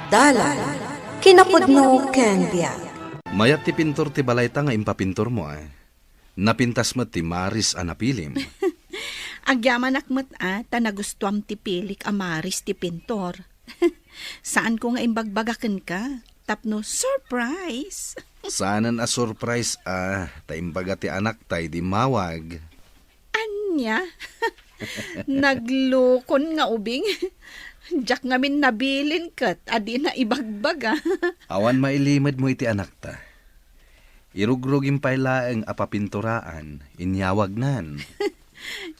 Dalan, kinapudno ken biag. Mayat ti pintor ti balay ta nga impapintor mo ay. Napintas mo ti Maris anapilim. Agyaman akmat ta nagustuam ti pilik amaris ti pintor. Saan ko nga imbagbagaken ka? Tapno surprise. Saanan a surprise taimbaga ti anak tay di mawag. Anya? Naglukon nga ubing. Diyak ngamin nabilin kat, adi na ibagbaga. Awan mailimad mo iti anak ta. Irugrugin pa ilaeng apapinturaan, inyawag nan.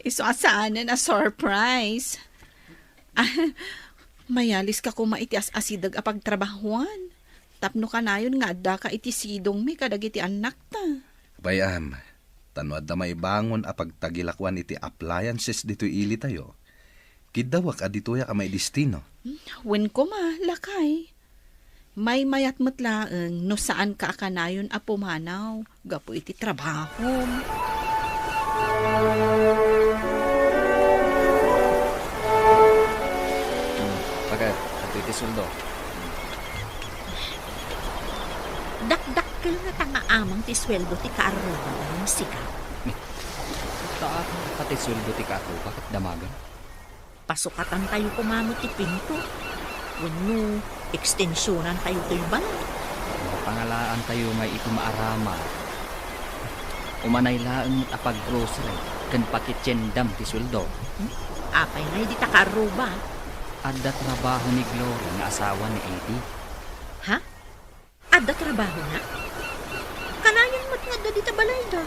Iso asaanan a surprise. Mayalis ka kumaitias asidag apagtrabahuan. Tapno ka na yun nga adda ka iti sidong mi kadag iti anak ta. Bayam, tanwad na may bangon apagtagilakwan iti appliances dito ili tayo. Kidawak adituya ka may destino. Wen ko ma, lakay. May mayat matlaeng no saan ka akanayon a pumanaw. Gapo iti trabaho. Pagkat, ato iti suldo. Dakdakkel nga tanga amang ti sweldo ti kaarroba ng sika. Taat, pati suldo ti kako, bakit damagan? Pasukatan tayo kumamot ti pinto. Wano, ekstensyonan tayo to'y balay. Pangalaan tayo may ito maarama. Umanay laang apag-grocery, kan pakitsendam ti suldo. Apay na hindi ta kaarroba. Adda trabaho ni Gloria nga asawa ni Eddie. Ha? Adda trabaho na? Kanayan mat nga da di ta balay da.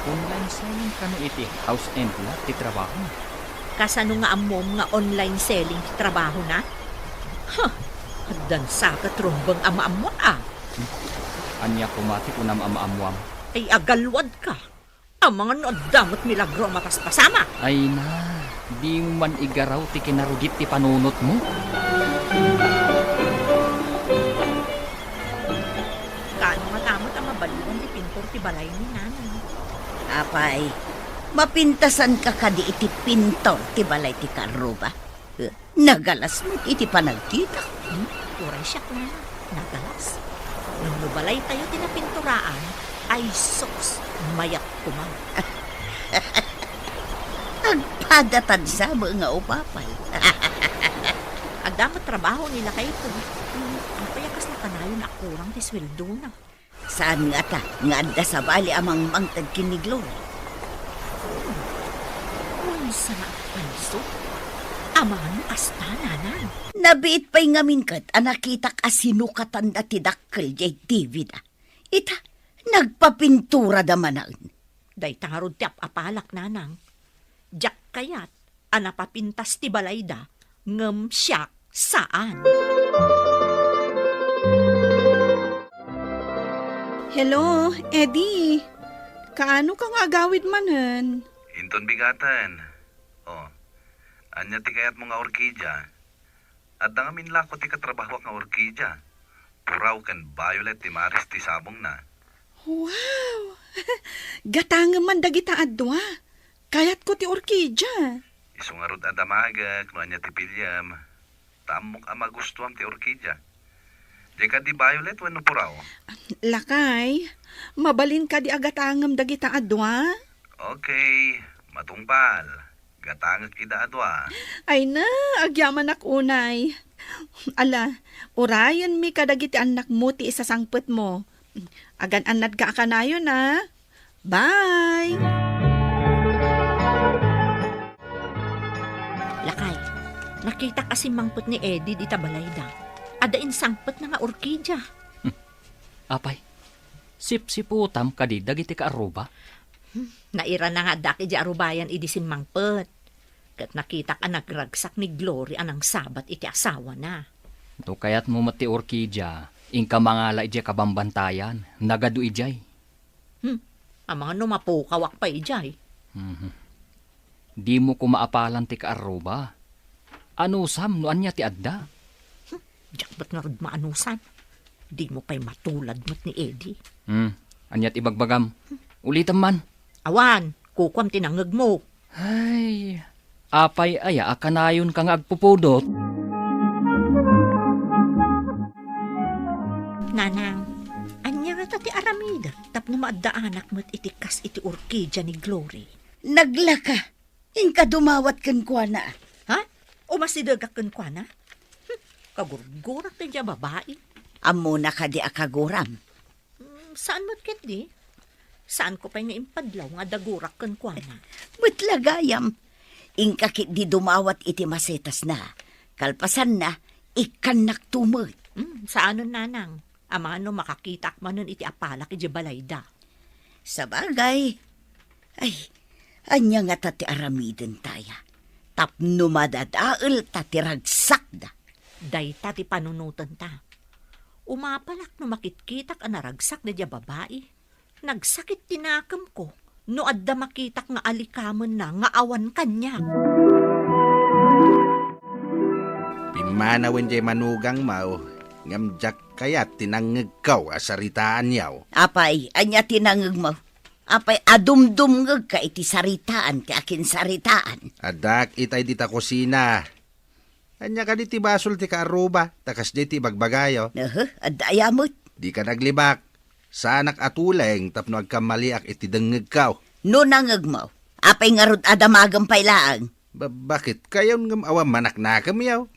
Online selling kano iti house and lot ti trabaho. Kasano nga amom nga online selling ti trabaho na? Huh, addan sa katrumbang ama-amwa Anya kumati kunam ama-amwam. Ay agalwad ka. Ang mga noddamot milagro mataspasama. Ay na, di mo man igaraw ti kinarugit ti panunot mo. Kano nga tamot ang mabaliwan ti pintor ti balay ni nanay. Apay, mapintasan ka kadi iti pintor ti balay ti karuba. Nagalas mo iti panagtitak. Turay siya na, nagalas. Nung nubalay tayo tinapinturaan, ay sos, mayat kumang. Agpadatan sa mga upapay. Agdamat trabaho nila kayo po. Ang payakas na kanayon na kurang ti sweldo na. Saan nga ta, nga adda sa bali amang mangtad kiniglo. Uy, sana panso. Amahan mo astananan. Nabiit pa'y ngamin kat, anakitak asinukatan da ti dakkel jay TV da. Ita, nagpapintura da manaan. Day tangarod ti apalak nanang. Diyak kayat, anapapintas ti balayda, ngem siyak saan. Hello, Eddie. Kaano kang agawid manen? Inton bigatan. Anya ti kayat mo nga orkidya. At nangamin lako ti katrabaho nga orkidya. Puraw kan violet ti Maris ti sabong na. Wow! Gatanga man dagita adwa. Kayat ko ti orkidya. Isungarod adamagak no anya ti pilyam. Tamok magustuam ti orkidya. Di ka di violet wano puraw? Lakay, mabalin ka di agatangam dagita adwa? Okay, matungpal. Gatangak ida adwa. Ay na, agyaman ak unay. Ala, urayan mi kadagiti anak mo ti isasangpet mo. Agan-anad ka akanayon na. Bye! Lakay, nakita kasi mangput ni Eddie di tabalayda. Adain sangpet na nga orkidya. Apay, sip-siputam kadi dagiti kaaruba. Naira na nga daki di arubayan idi si mangpet. Kat nakita ka nagragsak ni Glory anang sabat iti asawa na. No kayat mo mati orkidya, ingka mangala ijay kabambantayan, nagadu ijay. Ang mga numapukawak pa ijay. Di mo kumaapalan ti kaaruba. Ano sam no anya ti adda? Diyak ba't nga rod maanusan? Di mo pa'y matulad mo't ni Eddie. Anyat ibagbagam. Ulitan man. Awan, kukwam tinangag mo. Ay, apay aya akanayon kang agpupudot. Nanang, anya nga ti aramid, tapno maadaanak mo't itikas iti orkidya ni Glory. Naglaka. Inka dumawat kan kwa na. Ha? O masidagak kan kwa na? Kagurgurak na dya babae. Amo na ka di akaguram. Saan mo't ket di? Saan ko pa nga impadlaw nga dagurak kan kwa na? Butlagayam. Inka kit di dumawat iti masetas na. Kalpasan na, ikan naktumot. Saan nun, nanang? Amano makakitak man nun iti apalak iti balayda. Sa bagay. Ay, anya nga tati aramiden taya. Tapno madadaal tati ragsak da. Dayta ti panunutan ta. Umapalak no makitkitak ang naragsak na dya babae. Nagsakit tinakam ko. No adda makitak nga alikamon na nga awan kanya. Pimanawin jay manugang mao. Ngamjak kayat tinangagaw asaritaan yaw. Apay, anya tinangag mo. Apay, adumdumgag ka iti saritaan, ti akin saritaan. Adak itay di ta kusina. Anya ka di ti basol ti kaaruba. Takas di ti bagbagayo. Adayamot. Di ka naglibak. Sa anak atuleng tapno agkamaliak iti dengagaw. No nangag mo. Apay nga rod adamagang pailaang. Bakit kayon ngam awam manaknakam yaw?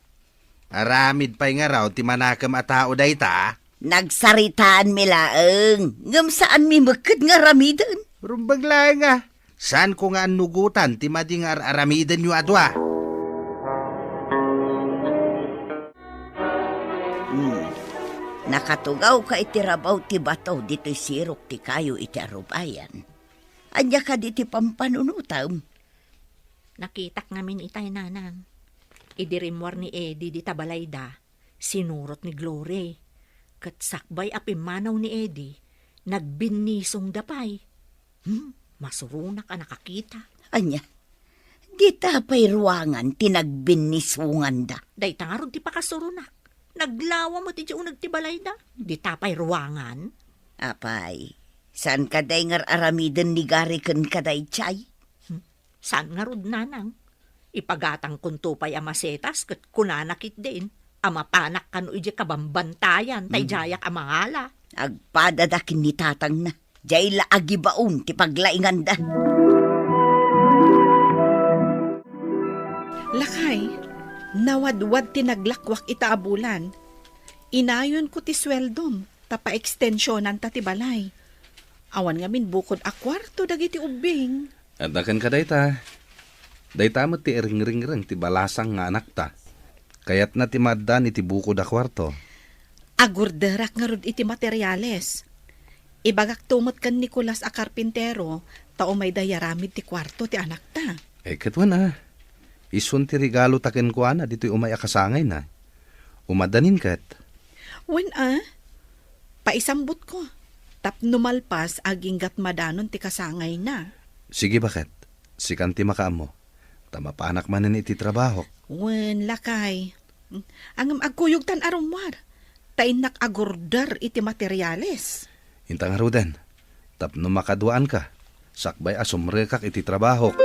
Aramid pa'y nga raw ti manakam a tao dayta. Nagsaritaan mi laeng. Ngam saan mi makad nga ramidan? Rumbag lang nga. Saan ko nga anugutan ti mading aramiden yu adwa? Nakatugaw ka iti rabaw ti bataw dito'y sirok ti kayo iti arubayan. Anya ka diti pampanunutam. Nakitak namin itay nanang. Idirimwar ni Eddie di tabalayda. Sinurot ni Glory. Kat sakbay apimanaw ni Eddie. Nagbinisong dapay. Masurunak ka nakakita. Anya, di tapay ruangan tinagbinisungan da. Day tangarod ti pakasurunak. Naglawa mo ti diyo nagtibalayda. Di tapay ruangan. Apay, saan kaday ngar aramiden ni Gariken kaday chay? Saan nga rod nanang? Ipagatang kuntupay amasetas kat kunanakit din. Amapanak kano ije kabambantayan tay jayak amangala. Agpadadakin ni tatang na. Jay laagibaon ti paglaingan da. Lakay, nawadwad tinaglakwak itaabulan. Inayon ko ti sweldom, tapa-extensyonan ta ti balay. Awan nga min bukod a kwarto dagiti ubing. Adakan ka dayta. Dayta mo ti ring-ring-ring ti balasang nga anak ta. Kayat na ti maddan iti bukod a kwarto. Agurderak nga rod iti materyales. Ibagak tumot kan Nicolas a karpintero, tao may dayaramid ti kwarto ti anak ta. Katwa na. Isun ti regalo taken ko na dito'y umay akasangay na. Umadanin kat. Wen paisambot ko. Tapno malpas aginggat madanon ti kasangay na. Sige bakit? Sikan ti makaamo. Tamapanak manen iti trabaho. Wen lakay. Angam agkuyog tan arumwar. Tainak agurdar iti materyales. Intang aruden. Tapno makaduaan ka. Sakbay asumrekak iti trabaho.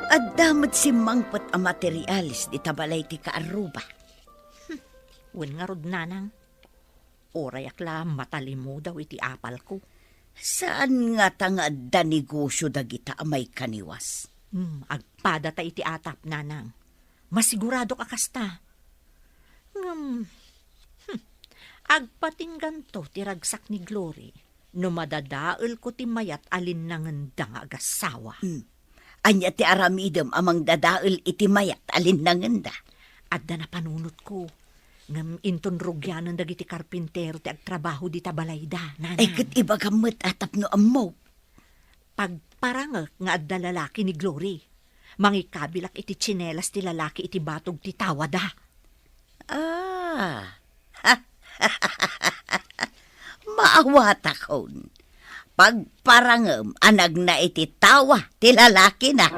Adamad si mangpot a materialis di tabalay ti kaaruba. Wen nga rod nanang. Orayak la matalimu daw iti apal ko. Saan nga tangad da negosyo dagita amay kaniwas? Agpada ta iti atap nanang. Masigurado ka kasta. Agpatinggan to ti ragsak ni Glory. No madadaal ko ti mayat alin nangan da nga agasawa. Anya ti aramidem amang dadael iti mayat alin nangenda. Adda na panunot ko. Ngam inton rugyanan dagiti karpintero ti agtrabaho di tabalayda, nanang. Ay kat iba gamot atap no ammo. Pagparangak nga adda lalaki ni Glory. Mangikabilak iti tsinelas ti lalaki iti batog ti tawada. Maawat akon. Pagparangam anag na iti tawa ti lalaki na.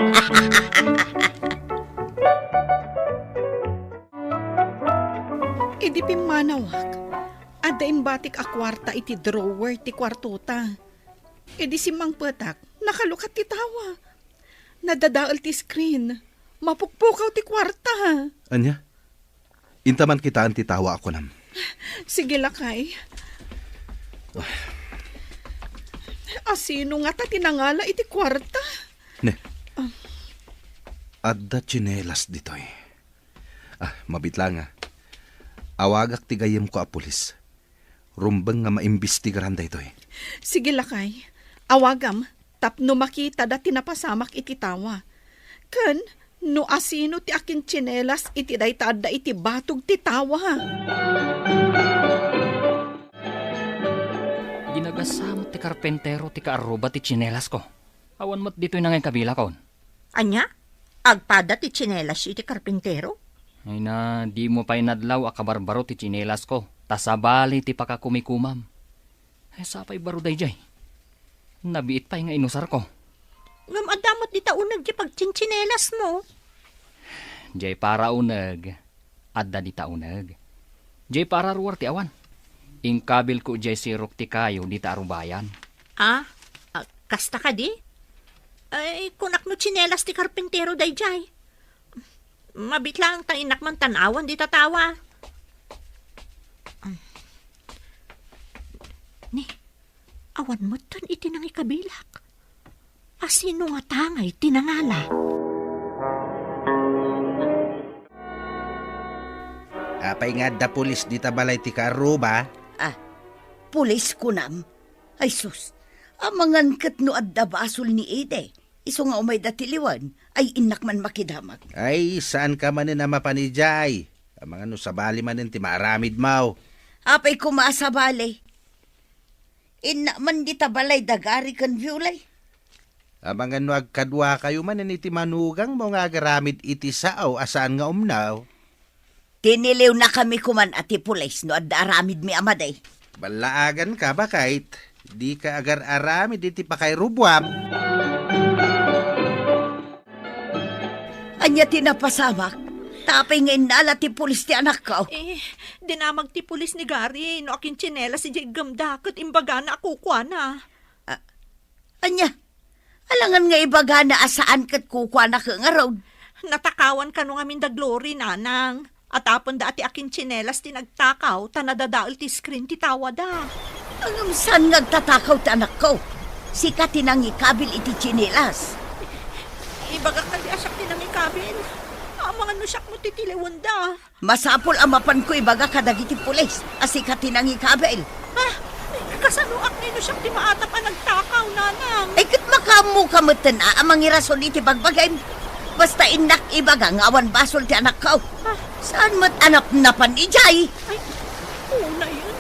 Idi pimanawak. Adda imbatik a kwarta iti drawer ti kwartuta. Idi si Mang Petak, nakalukat ti tawa. Nadadaal ti screen. Mapukpukaw ti kwarta. Anya? Intaman kita ang titawa ako nam. Sige lakay. Asino nga ta tinangala iti kwarta? Ne. Adda tsinelas ditoy. Mabitla nga. Awagak tigayem ko a pulis. Rumbang nga maimbestigaran da itoy. Sige lakay. Awagam, tapno makita da tinapasamak iti tawa. Ken, no asino ti akin tsinelas iti dayta adda iti batog ti tawa. Ginagasam ti karpentero ti kaaruba ti tsinelas ko. Awan mo't dito'y nangay kabila kon. Anya? Agpada ti tsinelas iti karpintero? Ay na, di mo pa'y nadlaw a kabarbaro ti tsinelas ko. Tasabali ti pakakumikumam. Ay sapay baro day jay. Nabiit pa'y nga inusar ko. Ngam adamot di taunag di pagtsintsinelas mo. Jay para unag. Adda di taunag. Jay para ruwar ti awan. Ingkabil ko jay sirok ti kayo di ta arubayan. Kasta ka di? Ay, kunak no tsinelas ti karpintero day jay. Mabit lang ta inak man tanawan di tatawa. Ni, awan mo ton iti nang ikabilak. Asino nga tangay tinangala? Apay nga da pulis di tabalay ti kaaruba. Pulis kunam. Ay sus, amangan kat no adda basol ni Ede. Iso nga umay datiliwan, ay inak man makidamag. Ay, saan ka man na mapanijay? Ang mga no sabali man ti maaramid mau. Apay kumasabali. Inak man di tabalay dagari kan violay. Ang mga no agkadwa kayo man iti manugang mo nga agaramid iti sao asaan nga umnaw. Tiniliw na kami kuman ati pulis no adda aramid mi amaday. Balaagan ka ba kahit di ka agar aramid iti pakay rubwam. Anya tinapasamak. Tapay nga inala ti pulis ti anak ko. Dinamag ti pulis ni Gary, no akin tsinelas si Jay Gamdakot, imbaga na ako kwa na. Anya, alangan nga ibaga na asaan kat kukwa na ka nga road. Natakawan ka no ngamin da glory, nanang. At apon da ati akin tsinelas ti nagtakaw, tanadadaal ti screen ti tawa da. Ang saan nga tatakaw ti anak ko? Sika tinang ikabil iti chinelas. Ibaga ka di asyak ti nang ikabil. Mga nusyak mo titiliwan da. Masapol amapan ko ibaga kadagiti pulis. Asika tinang ikabil. Kasanuak ni nusyak ti maatap ang nagtakaw, nanang. Ay kat makamu kamatan amang irason iti pagbagay. Basta inak ibaga ngawan basol ti anak ko. Saan mat anak napan ijay? Ay, una yun.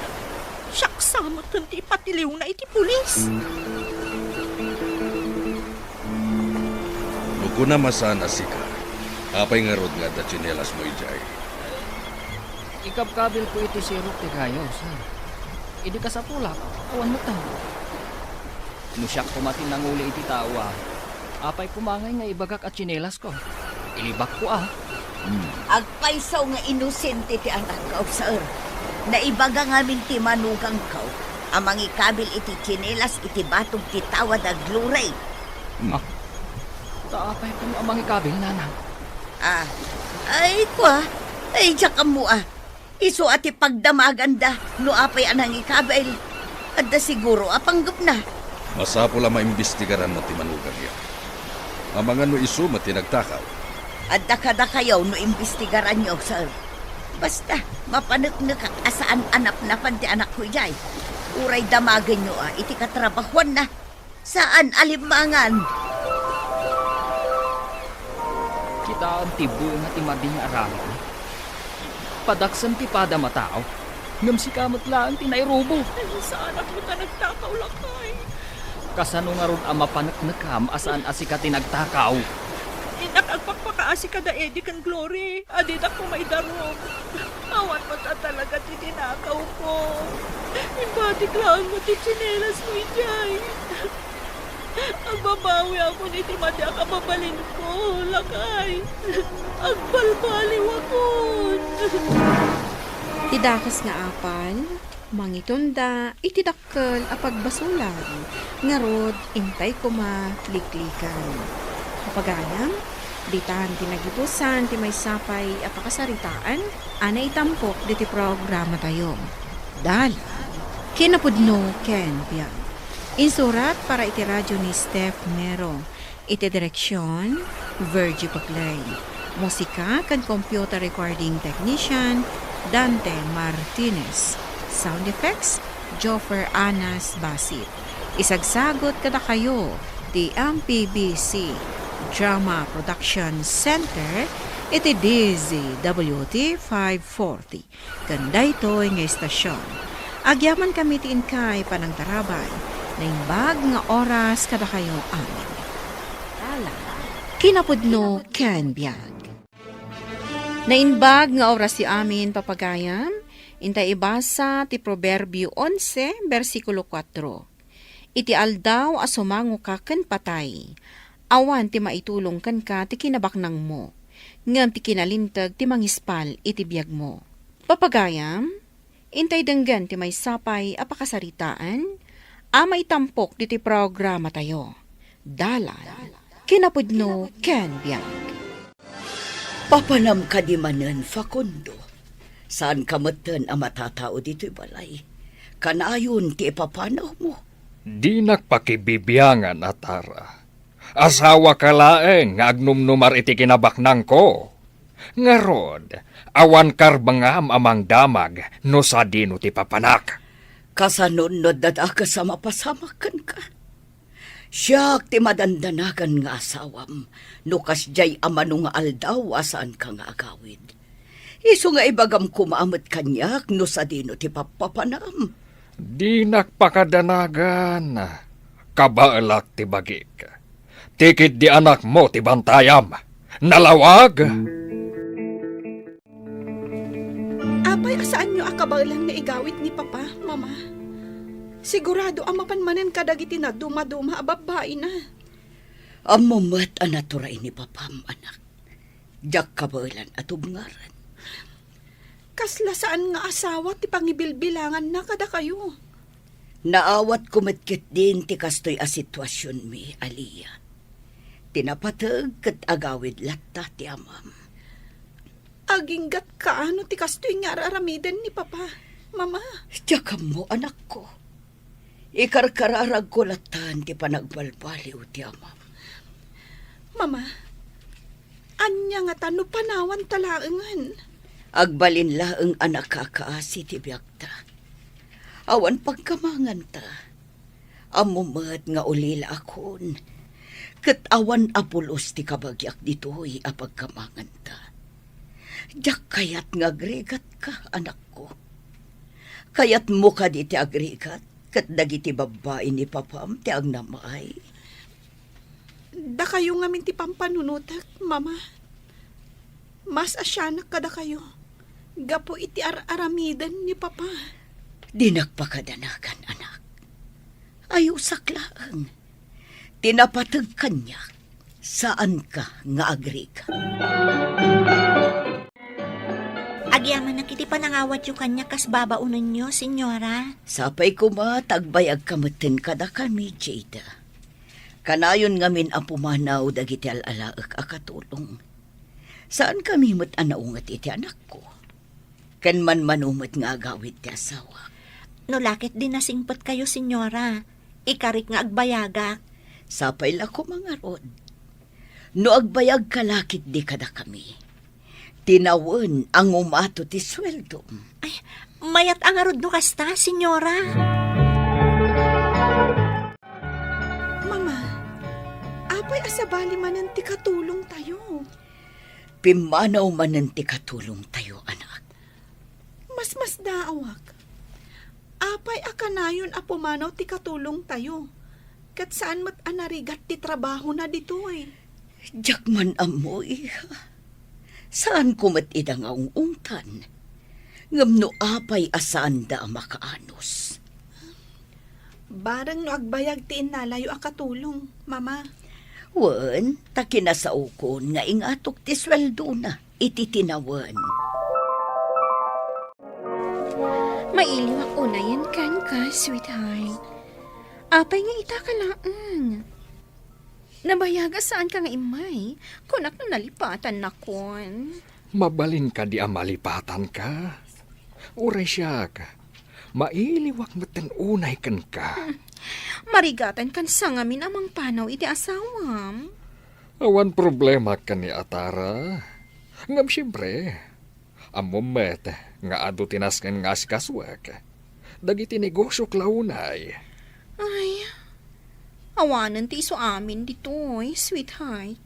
Siyaksamot kung ti patiliw na iti pulis. Nuko na masan asika. Apay nga rod nga da tsinelas mo ijay. Ikabkabil ko iti sirok ti kayo, sir. Idi ka sa pulak. Awan mo tao. Nusyak kumatin ng uli iti tawa. Apay kumangay nga ibagak at tsinelas ko. Ilibak ko Agpaisaw nga inosente ti anak ko, sir. Naibaga ngamin ti manugang ko. Amang ikabil iti chinelas iti batog ti tawad ag luray. Taapay ko amang ikabil, nanang. Ay kwa. Ay tsaka mo Iso ati pagdamaganda no apay anang ikabil. Adda siguro apanggap na. Masapo lang maimbestigaran mo ti manugang yan. Ang mga no isu matinagtakaw. Adda kada kayo no imbestigaran nyo, sir. Basta, mapanag-nag asaan anap-napan ti anak ko jay. Uray damagan nyo iti katrabahuan na. Saan alimangan? Kita ang tibo nga timading aramid. Padaksan ti pada matao. Ngam si kamot lang tinayrubo. Sa anak mo ta nagtakaw lakay. Kasano nga ron ang mapanaknakam asaan asika tinagtakaw. Inak agpakpakaasi ka da Eddie kan Glory. Adidak ko may darog. Awan mo ta talaga titinakaw ko. Imbatik lang mo ti tsinelas mo ijay. Agbabawi ako ni Timadya kababalin ko, lakay. Agbalbaliw ako. Tidakas nga apan, mangitunda, itidakkel a pagbasulan, nga rod, intay kuma, liklikan. Kapagayam, Ditan tinagipusan ti may sapay apakasaritaan, ana itampok diti programa tayo. Dala, kinapudno Ken Biag. Insurat para iti radyo ni Steph Mero. Iti direksyon, Virgie Paclay. Musika kan computer recording technician, Dante Martinez. Sound effects, Joffer Anas Basit. Isagsagot kada kayo, di MPBC Drama Production Center, iti DZWT 540. Ganda ito nga estasyon. Agyaman kami ti inkay panangtaraban, na imbag nga oras kada kayo amin. Tala, kinapudno Ken Biag. Nainbag nga oras si amin papagayam, intay ibasa ti Proverbio 11, versikulo 4. Iti aldaw asumango ka ken patay, awan ti maitulong kan ka ti kinabaknang mo, ngam ti kinalintag ti mangispal iti biyag mo. Papagayam, intay denggan ti may sapay apakasaritaan, ama itampok diti programa tayo. Dalan, kinapudno Ken Biag. Papanam ka di manen, Facundo. Saan ka matan ang matatao dito'y balay? Kanayon ti ipapanaw mo. Di nakpakibibiyangan, Atara. Asawa ka laeng nga agnumnumar iti kinabaknang ko. Ngarod, awan karbangam amang damag no sa dino ti papanak. Kasanunod na da kasama pasamakan ka. Siyak ti madandanagan nga asawam, no kasjay amano nga aldaw asaan ka nga agawid. Iso nga ibagam kumaamot kanyak no sa dino ti papapanam. Di nakpakadanagan. Kabaalak ti bagik. Tikit di anak mo ti bantayam. Nalawag! Apay, asaan nyo akabalang na igawit ni Papa, Mama? Sigurado amapanmanen kadagiti na dumaduma ababae na. Amumat anaturay ni papam, anak. Diyak kabalan at ubngaran. Kasla saan nga asawa ti pangibilbilangan na kada kayo. Naawat kumitkit din ti kastoy a sitwasyon mi, Aliyah. Tinapatag kat agawid latta ti amam. Aginggat kaano ti kastoy nga araramidan ni Papa, Mama. Diyak mo, anak ko. Ikarkararag ko latan ti panagbalbaliw ti amam. Mama, anya nga tano panawan talaangan. Agbalin laeng anak kakaasi ti biyagta. Awan pagkamangan ta. Amumat nga ulila akon. Kat awan apulos ti kabagyak dito'y apagkamangan ta. Diyak kayat nga agregat ka, anak ko. Kayat mo ka di ti agregat, kat dagiti babae ni papam ti agnamay. Da kayo ngamin ti pampanunutak, Mama. Mas asyanak kada kayo. Gapo iti aramidan ni Papa. Di nagpakadanagan, anak. Ayaw saklaang. Tinapatag kanya. Saan ka nga agregat? Agyaman na kiti panangawat yu kanya kas babaunan nyo, senyora. Sapay ko matagbayag kamutin kada kami, Jada. Kanayon ngamin ang pumanaw dagiti alalaak akatulong. Saan kami matanaungat iti anak ko? Kan man manumot nga agawid ti asawa. No lakit din nasingpot kayo, senyora. Ikarik nga agbayagak. Sapay la ko mga rod. No agbayag kalakit di kada kami. Tinawan ang umato ti sweldo. Ay, mayat ang arod no kasta, senyora. Mama, apay asabali manan ti katulong tayo. Pimanaw manan ti katulong tayo, anak. Mas daawak. Apay akanayon a pumanaw ti katulong tayo. Kat saan mat anarigat ti trabaho na ditoy. Diyak man amoy. Saan kumat ida nga ungtan? Ngamno apay asaan da makaanos. Barang no agbayag ti inalayo a katulong, Mama. Wan, takinasaukon nga ingatok ti sweldo na, iti tinawan. Mailiwak una yan kan ka, sweetheart. Apay nga ita ka laang. Nabayaga saan ka nga imay? Kunak na nalipatan na kon. Mabalin ka di amalipatan ka. Uray siya ka. Mailiwak matan unay kan ka. Marigatan kan sa ngamin amang panaw iti asawam. Awan problema ka ni Atara. Ngam siyempre. Amumet nga ado tinaskan nga si kaswak. Dagiti negosyo klaunay. Ay, awanan ti iso amin ditoy, sweetheart.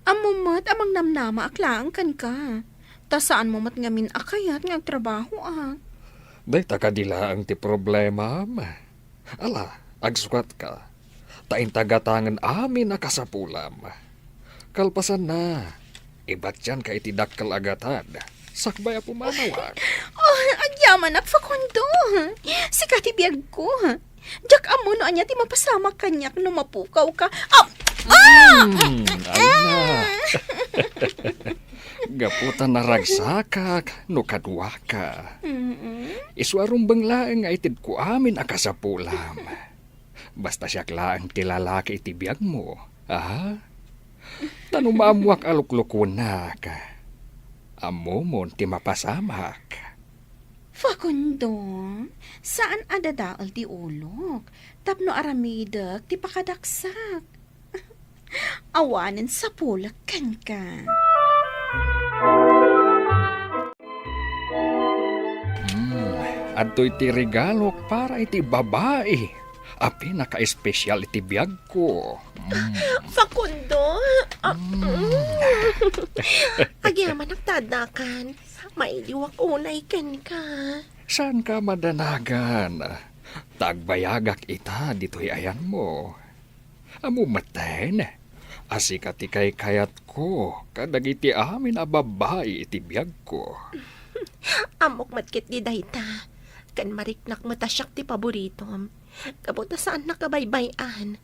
Amumat amang namnama aklaan kan ka. Ta saan mo mat ngamin akayat nga trabaho ah. Day takadila ang ti problema. Ala, agsukat ka. Tain tagatangan amin na kasapulam. Kalpasan na. Ibat yan ka itidak kalagatan. Sakbay po manawag. Oh, agyaman ak fakondo. Sikat ibiyag ko. Jak amo no anya ti mapasama kanyak no mapukaw ka. Ala. Gaputan na ragsakak, no kadwa ka. Iswarong banglaang nga itid ko amin akasapulam. Basta siya klaang tilalaki itibiyag mo. Aha? Tanumamuak aluklukon na ka. Amo mo ti mapasamak. Fakundo, saan adadaal ti ulok? Tapno aramidak ti pakadaksak. Awanan sa pulak kan ka. Adto iti regalo para iti babae. Api naka-espesyal iti biyag ko. Fakundo! Agyaman nagtadakan. Mailiwak unay kan ka. Saan ka madanagan? Tagbayagak ita dito'y ayan mo. Amo maten. Asikat ikay kayat ko. Kadagiti amin a babae iti biyag ko. Amok matkit di dayta. Kan mariknak matasyak ti paboritom. Kabuta saan nakabaybayan.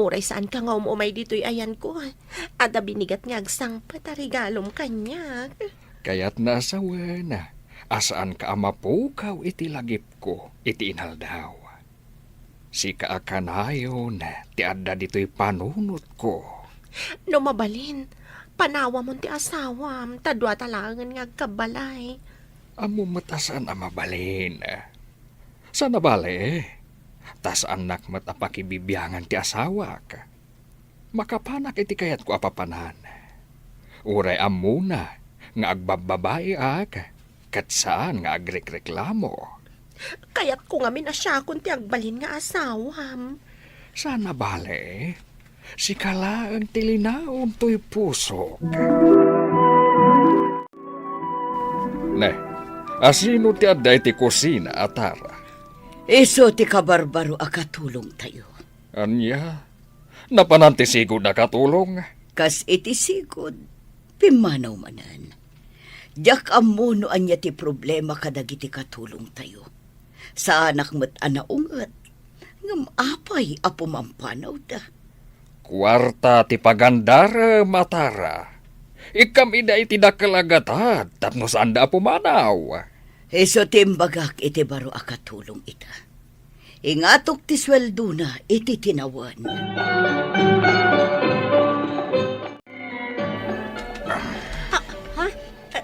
Uray saan ka nga umumay dito'y ayan ko. Ada binigat nga agsang patarigalom kanyak. Kaya't nasawan. Asaan ka amapukaw iti lagip ko. Iti inaldaw. Si kaakanayon. Ti adda dito'y panunot ko. No mabalin. Panawa mo ti asawam. Tadwa talangan nga agkabalay. Amo matasan amabalin. Sa nabali, tas anak mat apakibibiyangan ti asawak. Makapanak iti kayat ko apapanan. Uray amuna, nga agbababae ak, kat saan nga agrekreklamo. Kaya't ko nga minasyakon ti agbalin nga asawam. Sa nabali, si kalaang tilinaon to'y pusok. Ne, asino ti adday ti kusina, Atara? Iso ti kabarbaro akatulong tayo. Anya, napanantisigod na katulong. Kas iti sigod, pimanaw manan. Jak amuno anya ti problema kadagiti katulong tayo. Sa anak mo't anaungat, ngam apay apumampanaw da. Kwarta ti pagandara, Matara. Ikam ida iti dakalagatat, tapno saan da pumanaw. Iso timbagak iti baro akatulong ita. Ingatok ti sweldo na iti tinawan.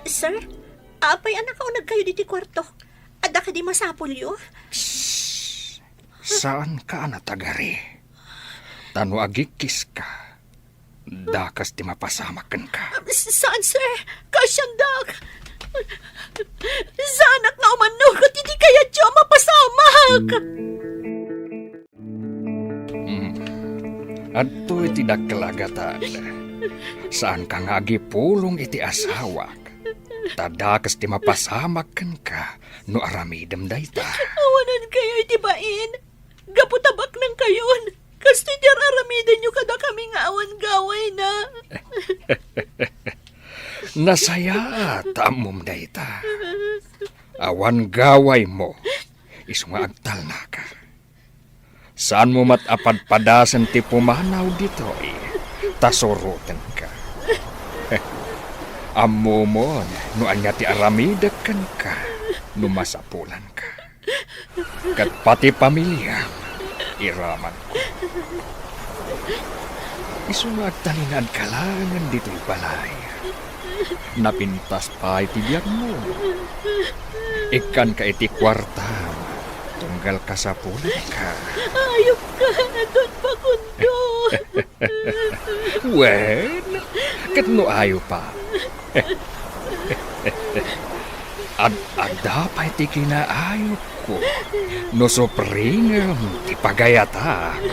Sir, apay anak ka unag kayo diti kwarto. Ada ka di masapulyo? Saan ka natagari? Tano agikis ka. Dakas ti mapasamakan ka. Saan, sir? Kasyandak. Sa anak nga umanugot, hindi kaya siya mapasamak. Adto iti dakalagatan. Saan ka nga agipulong iti asawak? Tadakas ti mapasamakan ka no aramidem dayta. Awanan kayo iti bain. Gaputabak ng kayon. Kasto di aramidan nyo kada kami nga awan gaway na. Nasaya tamom dayta. Awan gaway mo. Isu nga agtal na ka. Saan mo matapadpadasan ti pumanaw ditoy? Tasurutan ka. Amo mo, no anya ti aramidakan ka, numasapulan ka. Kat pati pamilya, iraman ko. Isumagtalinan kalangan dito'y balay. Napintas pa iti biyak mo. Ikan ka iti kwartam. Tunggal ka sa pulan ka. Ayok ka na doon, Facundo. Wen, katno ayo pa. Ad-ada pa iti kinaayo ko. No sopringam, ipagayatak.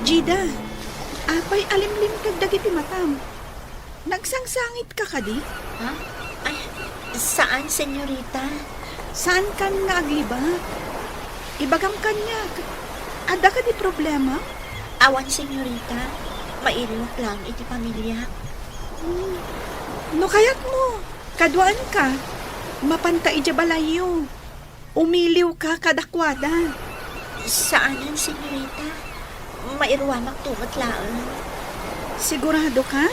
Jida, apay alimlim kag dagiti matam. Nagsangsangit ka kadi? Ha? Ay, saan, senyorita? Saan kan nga agliba? Ibagam kanya. Ada ka di problema? Awan, senyorita. Mailok lang iti pamilya. No kayat mo, kaduan ka. Mapanta ija balayo. Umiliw ka kadakwada. Saanan, senyorita? Mairwamak tungat laan. Sigurado ka?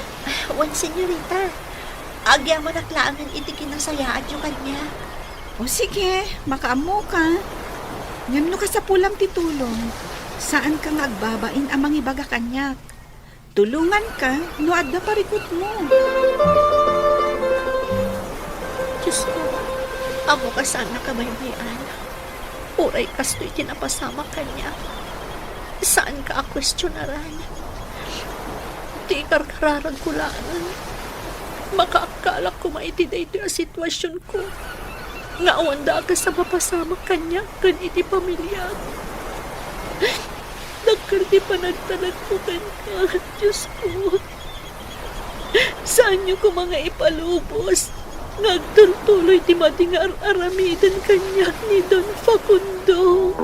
Wan, senyorita. Agya manaklaan iti kinasayaan yung kanya. O sige, makaamo ka. Ngano ka sa pulam titulong. Saan ka nga agbabain amang ibaga kanyak? Tulungan ka, no adda parikot mo. Diyos ko, amo ka sana kabaybayan. Uray kasto'y tinapasama kanya. Saan ka akwestyonaran? Di karkararag kulaan. Makaakala ko maitiday ito ang sitwasyon ko. Nga awanda ka sa mapasama kanya kan iti pamilya. Nagkardi pa nagtalag ko kan ka, Diyos ko. Saan niyo ko mga ipalubos? Nagtultuloy ti matingar aramidan kanya ni Don Facundo.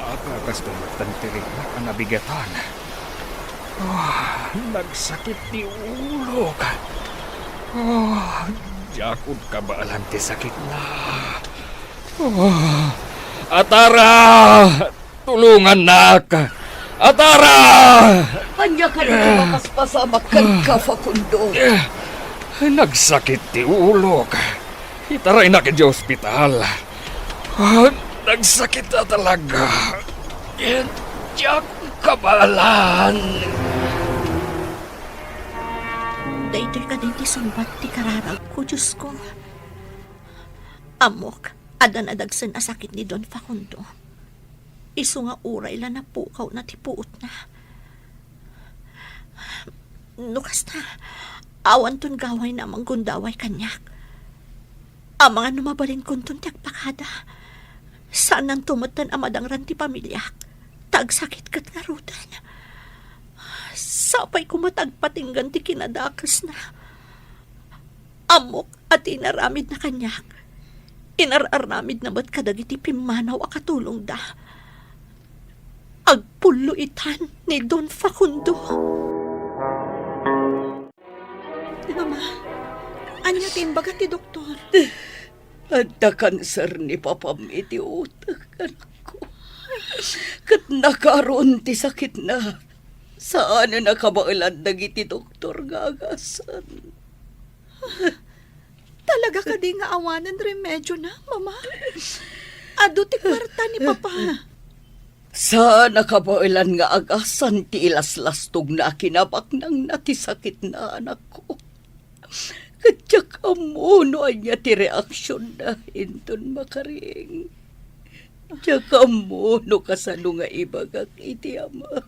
Agagas tumatantirig na kanabigatan. Nagsakit ni ulo ka. Jakod ka ba alam ti sakit na? Atara! Tulungan na ka! Atara! Anya ka rin makaspasama ka, Facundo. Nagsakit ti ulo ka. Itaray na ka di ospital. Nagsakit na talaga. Jakod ka ba alam? Daytoy ka din ti sumbat ti kararag ko, Diyos ko. Amok, adan adagsan asakit ni Don Facundo. Isu nga uray la na pukaw na ti puot na. Nukas na, awan ton gaway na amang gundaway kanyak. Ang mga numabalin kon ton ti agpakada. Saan nang tumatan amadang ran ti pamilyak? Tagsakit kat nga rudan. Sapay kumatagpatinggan ti kinadakas na. Amok at inaramid na kanyak. Inararamid na ba't kadagiti pimanaw a katulong da. Agpulo itan ni Don Facundo. Mama, anya timbaga ti doktor? Adda kanser ni papam iti utak, anak ko. Kat nakaroon ti sakit na. Saan na nakabailan dagiti doktor gagasan? Talaga ka di nga awanan remedyo na, mama? Ado ti kwarta ni papa. Saan nakabailan nga agasan ti ilaslastog na kinabak nang natisakit na anak ko. Katyak amuno anya ti reaksyon na hinton makaring. Tiyak amuno kasano nga ibagak iti ama.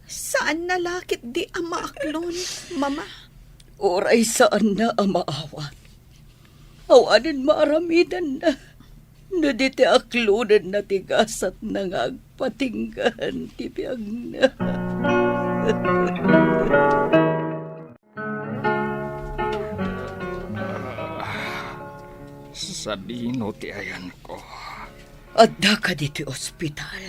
Saan nalakit di ama aklon, mama? Oray saan na amaawat. Awanin maaramidan na. No di ti aklunan na tigasat na nga agpatinggan ti biyag na. Sa dino ti ayan ko. Adda ka di ti ospital.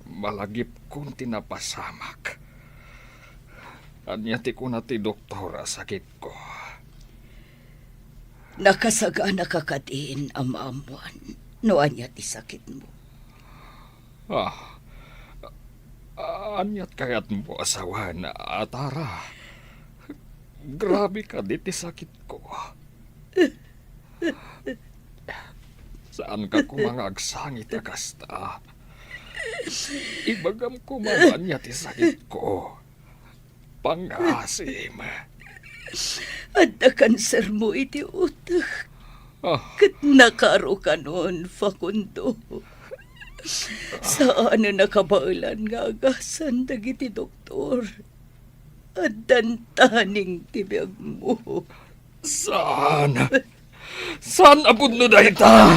Malagip kong tinapasamak. Anya ti ko na ti doktora sakit ko. Nakasaga na kakadiin ang maamuan. No anya ti sakit mo. Anyat kayat mo asawa na atara. Grabe ka diti sakit ko. Saan ka kumangagsangit akasta? Ibagam ko mamanya ti sakit ko. Pangasim. At na kanser mo iti utak. Ah, Kat nakaro ka noon, Facundo. Saan na nakabailan nga agasan dagiti doktor? At dantaning tibiyag mo. saan? Saan abod no dayta?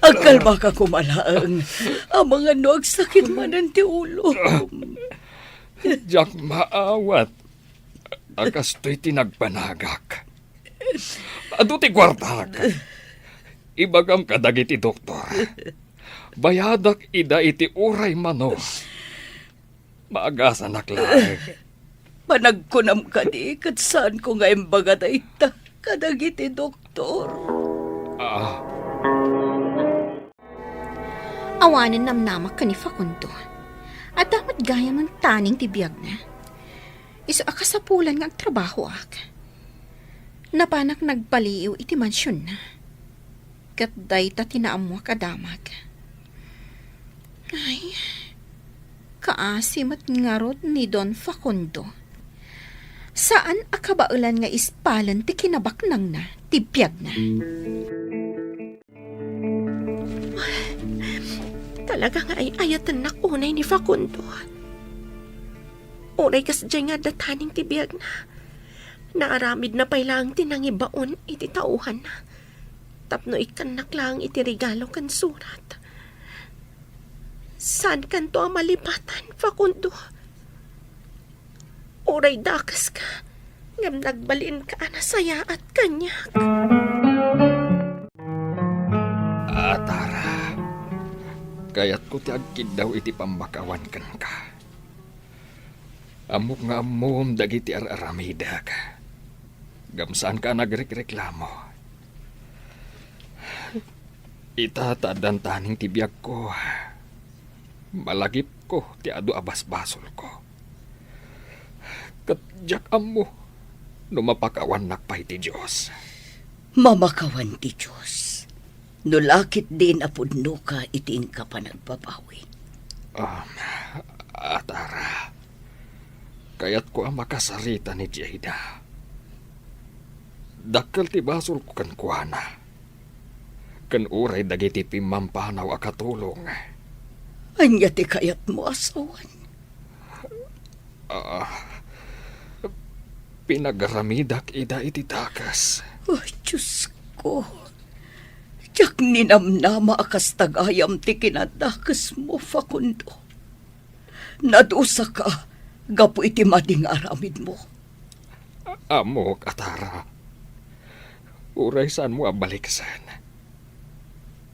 Agkalma ka kumalaang. Ang mga noag sakit man ang ti ulo. Diyak maawat. Akasto'y tinagpanagak. Ado ti kwartak. Ibagam ka dagiti doktor. Bayadak ida iti uray mano. Maagasan aklaeg. Panagkunam ka di, kat saan ko nga imbaga dayta, kadagiti doktor. Ah, Awanan namnamak ka ni Facundo. At dapat gaya man taning tibiyag na. Iso akasapulan nga agtrabaho ak. Napanak nagpaliw iti mansyon na. Kat dayta tinaamwa kadamag. Ay, kaasim at ngarot ni Don Facundo. Saan akabaulan nga ispalan ti kinabaknang na, tibiyag na. Talaga nga ay ayatan na unay ni Facundo. Unay kas dyan nga dataning tibiyag na. Naaramid na pay lang tinangibaon iti tauhan na. Tapno ikanak lang iti regalo kan surat. Saan kan to ang malipatan, Facundo? Uray dakas ka. Ngam nagbalin ka na saya at kanyak. Atara. Kaya't ko ti agkid daw iti pambakawan kan ka. Amok nga amom dagiti aramidak. Gamsaan ka nagreklamo. Itatadan taning tibiyag ko. Malagip ko ti adu abas basol ko. Katjak amo, numapakawan nakpay ti Diyos. Mamakawan ti Diyos. Nulakit din apudno ka itiin ka pa nagbabawi. Atara, kaya't ko ang makasarita ni Jada. Dakkel ti basol ko kan kuana. Kan uray dagiti pimampanaw akatulong. Anya ti kayat mo asawan. Pinagaramidak ida iti takas. Oh, Diyos ko. Tiyak ninamnama akas tagayam ti kinadakas mo, Facundo. Nadusa ka, gapu iti mading aramid mo. Amok, Atara. Uray saan mo abaliksan.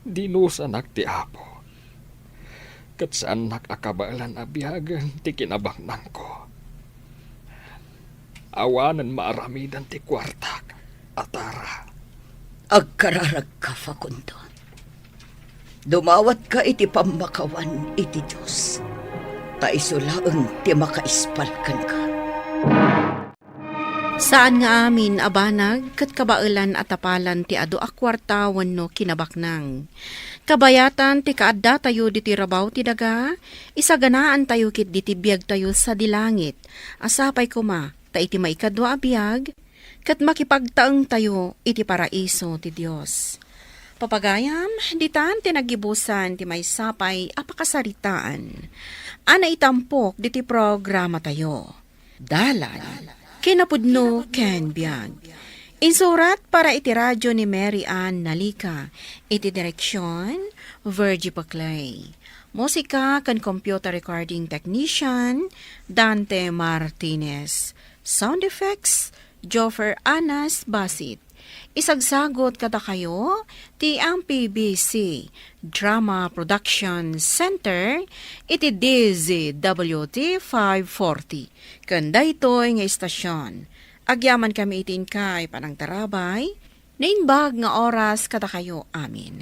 Dinusa ti apo. Kat saan nakakabalan abiyagan ti kinabaknang ko. Awanan maaramidan ti kwartak, Atara. Agkararag ka, Facundo. Dumawat ka iti pamakawan iti Diyos. Taisulaang ti makaispalkan ka. Saan nga amin abanag kat kabailan at tapalan ti adu akwarta wenno kinabaknang. Kabayatan ti kaadda tayo diti rabaw ti daga, isaganaan tayo kit diti biyag tayo sa dilangit. Asapay kuma, ta iti maikadwa a biyag, kat makipagtaeng tayo iti paraiso ti Dios. Papagayam, ditan ti nagibusan ti may sapay apakasaritaan. Ana itampok diti programa tayo. Dalan. Kinapudno ken biag. Insurat para iti radyo ni Mary Ann Nalika. Iti direksyon, Virgie Paclay. Musika kan computer recording technician, Dante Martinez. Sound effects, Joffer Anas Basit. Isagsagot kada kayo, ti ang PBC Drama Production Center, iti DZWT 540. Kanda ito'y nga istasyon. Agyaman kami itin kay panang tarabay, nainbag nga oras kada kayo amin.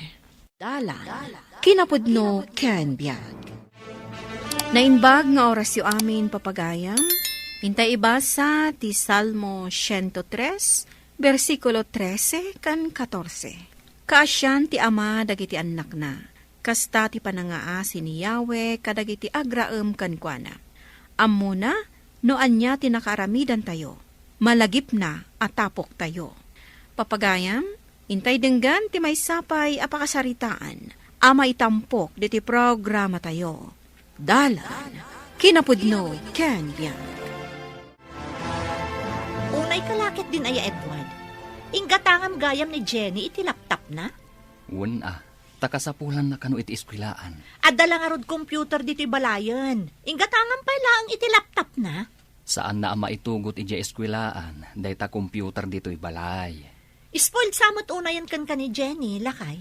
Dalan, kinapudno ken biag. Nainbag nga oras yu amin papagayam, Intay ibasa ti Salmo 103, versikulo 13 kan 14. Kaasyan ti ama dagiti anak na, kasta ti panangaasi ni Yahweh kadagiti agraem kankwana. Ammo na, no anya ti nakaaramidan tayo, malagip na atapok tayo. Papagayam, intay denggan ti may sapay apakasaritaan, ama itampok diti programa tayo. Dalan, kinapudno, ken biyan. Unay kalakit din aya Edward. Inggatangam gayam ni Jenny iti laptop na. Wen takasapulan na kano iti eskwilaan. Adala nga rod computer diti balayan. Inggatangam pa lang iti laptop na. Saan na ama itugot iti eskwilaan, dayta computer dito'y balay. Spoiled samot unayan kan ni Jenny, lakay.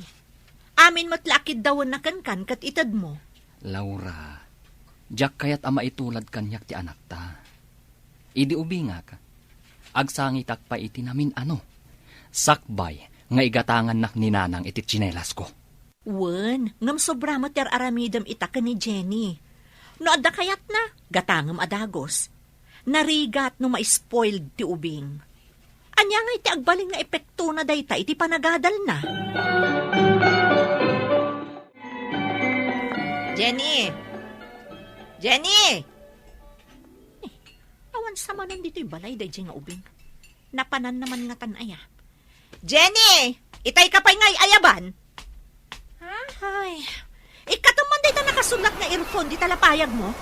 Amin matlakid dawon na kan kat itad mo. Laura, jak kayat ama itulad kanyak ti anak ta. Idi ubinga ka. Agsangitak pa iti namin sakbay nga igatangan nak ni nanang iti tsinelas ko. Wen, ngam sobra mo ter aramidam ita ka ni Jenny. No adda kayat na, gatangam adagos. Narigat no ma-spoiled ti ubing. Anya nga iti agbaling nga epekto na dayta iti panagadal na. Jenny! Jenny! Awan sama nun dito'y balay day nga ubing. Napanan naman nga tanaya. Jenny! Itay ka pa'y ngay ayaban? Ha? Ay, ikatuman day ta nakasulat na earphone di talapayag mo?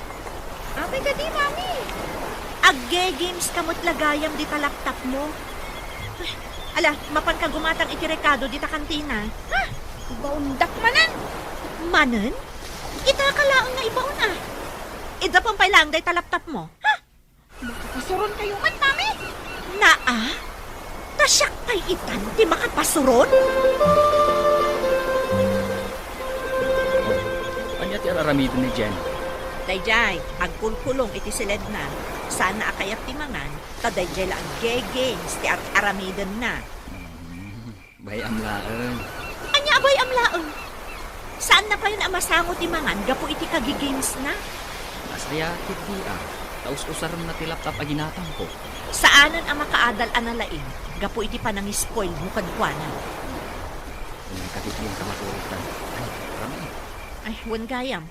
Apay ka di, mami. Agge-games kamot lagayam di talaptop mo. Ay, ala, mapan ka gumatang iti rekado di ta kantina. Ha? Baundak manan? Manan? Ita ka laang nga ibaon Ida pampay lang day talaptop mo. Ha? Makapasuron kayo man, mami? Naa? Tasyak pa'y itan di makapasuron? Anya ti araramidin ni Jen? Dayjay, agkulkulong iti silid na. Sana akayat ti mangan, tadayjay lang games ti aramidan na. Bay amlaan. Anya abay amlaon? Saan na pa yun amasango ti mangan, gapo iti kagigames na? Masaya kiti taus usaram na ti laptop aginatang ko. Saanan ang makaadal analain, gapo iti panangispoil mo kadkwana. Kung katitiyang kamaturutan. Ay, rami. Ay, wan gayam.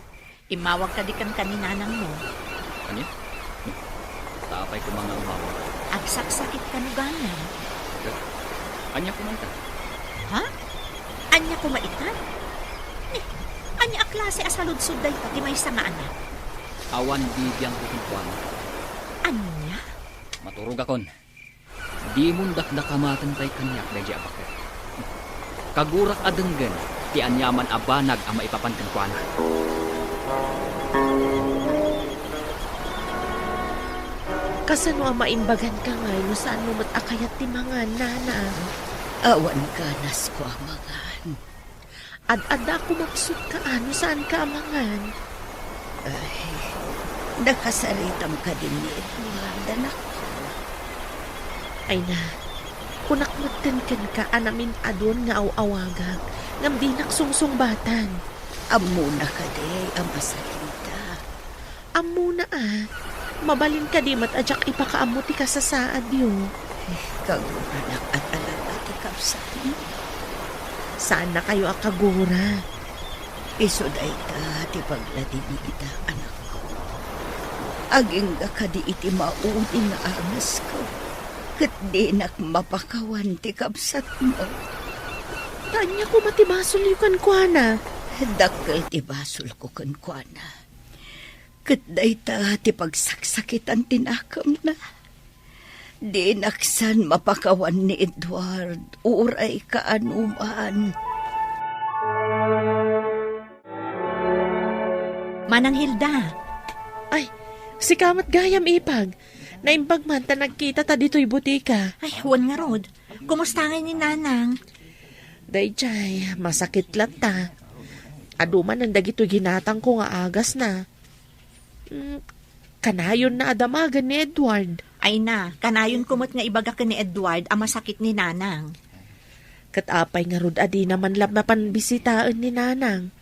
Imawag ka di kan kaninanang mo. Anya? Tapay ko mga umawag. Agsaksakit ka nuganan. Anya kumanta? Ha? Anya kumaitan? Anya a klase asaludsud day pati may sama anak. Awan bibiyang kukumpwan. Anya? Maturog akon. Di mundak na kamatan tay kanyak na di abakit. Kagurak adenggan, ti anyaman abanag ang maipapankan ko na. Kasano ang maimbagan ka ngay no saan mo matakayat ti mga nana? Awan ka nas ko amangan. Ad-ada ko maksud ka ano saan ka amangan? Ay, nakasaritam ka din ni Edward, anak ko. Ay na, kunakmatan ka anamin adon nga awagang ngam di naksungsungbatan. Amo na ka de, ang masakita. Amo na mabalin ka di matadyak ipakaamuti ka sa saad yun. Kaguranak at alaga ti kapsat mo. Saan na kayo akagura? Isuday ta ti pagladin ni ita, anak ko. Aging ka di iti maudi nga armas ko. Kat di nak mapakawan ti kapsat mo. Tanya ko matibasol yukan kwa na. Dakkel ti basol ko kankwana. Kat day ta ti pagsaksakitan tinakam na. Di naksan mapakawan ni Edward. Uray kaanuman. Manang Hilda. Ay, si kamat gayam ipag. Naimbag man ta nagkita ta dito'y butika. Ay, huwan nga rod. Kumusta nga ni nanang? Dayjay, masakit lat ta. Aduman ang dagito'y ginatang ko nga agas na. Kanayon na adamagan ni Edward. Ay na, kanayon kumot nga ibaga ka ni Edward ang masakit ni nanang. Katapay nga rod adi naman lab na panbisitaan ni nanang.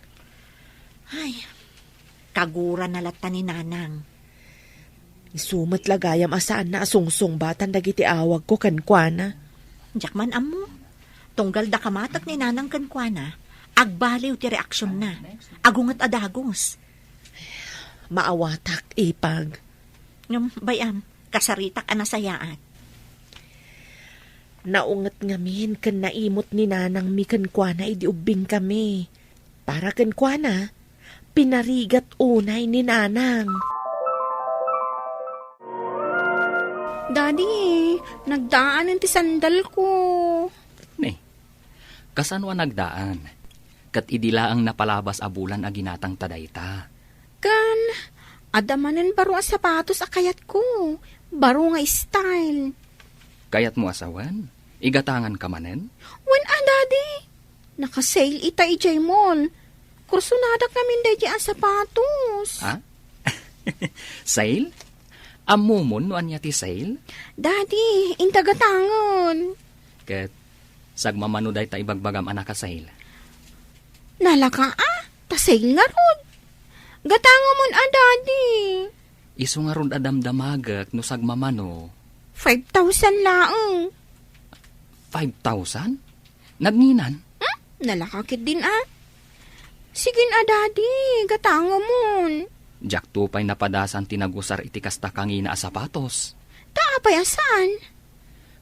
Ay, kagura na lata ni nanang. Isumat lagayam asaan na asungsong batan dagiti awag ko kankwana. Jakman amo, tunggal da kamatak ni nanang kankwana, agbaliw ti reaksyon na, agungat adagos. Maawatak ipag. Ngam bayam, kasaritak anasayaan. Naungat ngamin kan naimot ni nanang mi kankwana idi ubing kami. Para kankwana, pinarigat unay ni nanang. Daddy, nagdaanan ti sandal ko. Kasanwa nagdaan. Kat idila ang napalabas a bulan a ginatang tadayta. Kan, adamanan baro ang sapatos akayat ko. Baro nga style. Kayat mo asawan? Igatangan ka manen? Wan Daddy. Nakasale ita ijay mall. Kursunadak namin dahi ang sapatos. Ha? Sale? Amumon no anya ti sale? Daddy, intagatangon. Ket sagmamano day ta ibagbagam anak ka sale. Nalaka ta sale nga rod. Gatangamon Daddy. Isu nga ron adamdamagak no sagmamano. 5,000 laang. 5,000? Nagninan? Nalakakit din Sige Daddy, gatangamon. Jak tupay napadasan tinagusar iti kasta kangina a sapatos. Taapay asan?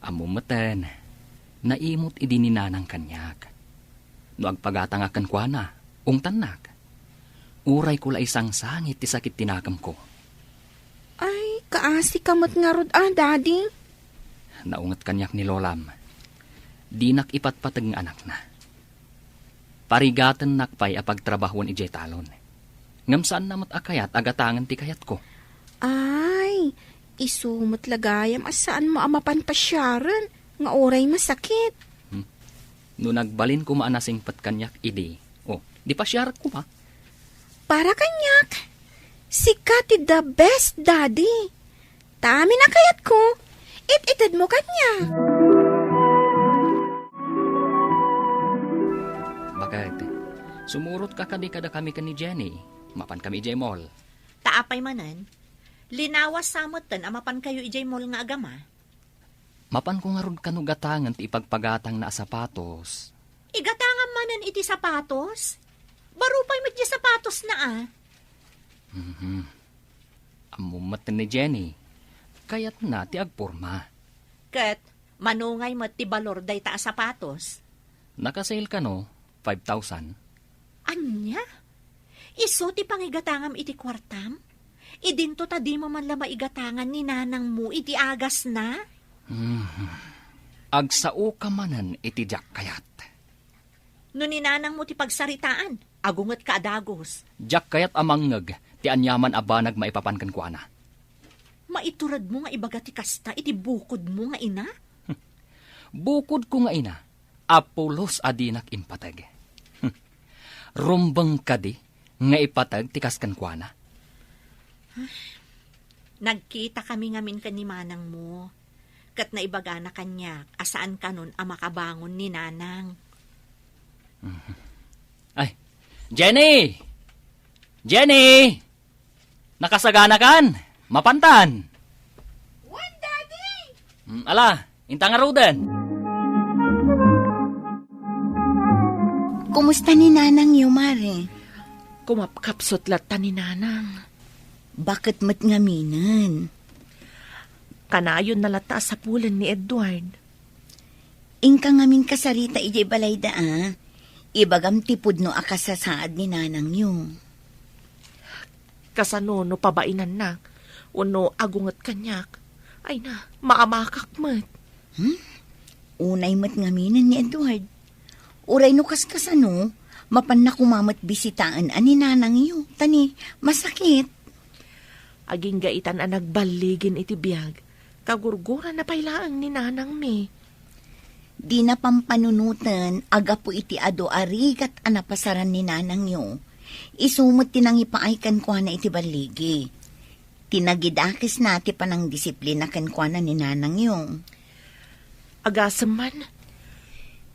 Amumeten, naimot idi ni nanang kanyak. No agpagatang akan kuana, ungtanak. Uray ko la isang sangit ti sakit tinakam ko. Ay, kaasi kamot nga rod Daddy. Naungat kanyak ni Lolam. Dinak ipatpatag ng anak na. Parigatan nakpay apagtrabahon ijay talon. Ngam saan namat akayat agatangan ti kayat ko. Ay, isumot lagayam asaan mo amapanpasyaran nga oray masakit. No nagbalin ko maanasing patkanyak idi. Di pa syarat ko ba? Para kanyak, sikat ti the best Daddy. Tami na kayat ko, it-itad mo kanya. Bakit? Sumurot ka kada kami ka ni Jenny. Mapan kami ijay mall. Taapay manan, linawas samotan amapan kayo ijay mall nga agama. Mapan ko nga ron kanugatangan ti ipagpagatang na sapatos. Igatangan manan iti sapatos? Barupay mo iti sapatos na Amumat ni Jenny. Kayat na ti agporma. Kat, manungay mo ti balor day ta sapatos. Nakasale ka no? 5,000? Anya? Iso ti pangigatangam iti kwartam? Idinto ta di mo man la maigatangan ni nanang mo iti agas na? Agsao ka manan iti jak kayat. No ni nanang mo ti pagsaritaan, agungot ka adagos. Jak kayat amangngeg, ti anyaman abanag maipapankan ko ana. Maiturad mo nga ibaga ti kasta, iti bukod mo nga ina? Bukod ko nga ina, Apolos adinak impatag. Rumbang kadi, nga ipatag ti kaskan ko ana. Nagkita kami ngamin ka ni manang mo. Kat na ibaga na kanya, asaan ka nun makabangon ni nanang. Ay, Jenny! Jenny! Nakasagana kan? Mapantan! Wan Daddy! Ala, intang arudan. Kumusta ni nanang Yumare? Kumapkapsot lata ni nanang. Bakit mat ngaminan? Kanayon na lata sa pulan ni Edward. Ingka ngamin kasarita ijay balayda Ibagam tipod no akasasaad ni nanang yu. Kasano no pabainan na. Uno agungat kanyak. Ay na, maamakak mat. Unay mat ngaminan ni Edward. Uray no kaskasano, mapan na kumamat bisitaan ani nanang yu. Tani, masakit. Aging gaitan ang nagbaligin iti biyag. Kagurguran na pailaan ni nanang mi. Di na pampanunutan, aga po iti ado arigat anapasaran ni nanang yu. Isumot tinangipaaykan ko na iti baligi. Tinagidakis nati pa ng disiplina kan ko na ni nanang yu. Agasaman,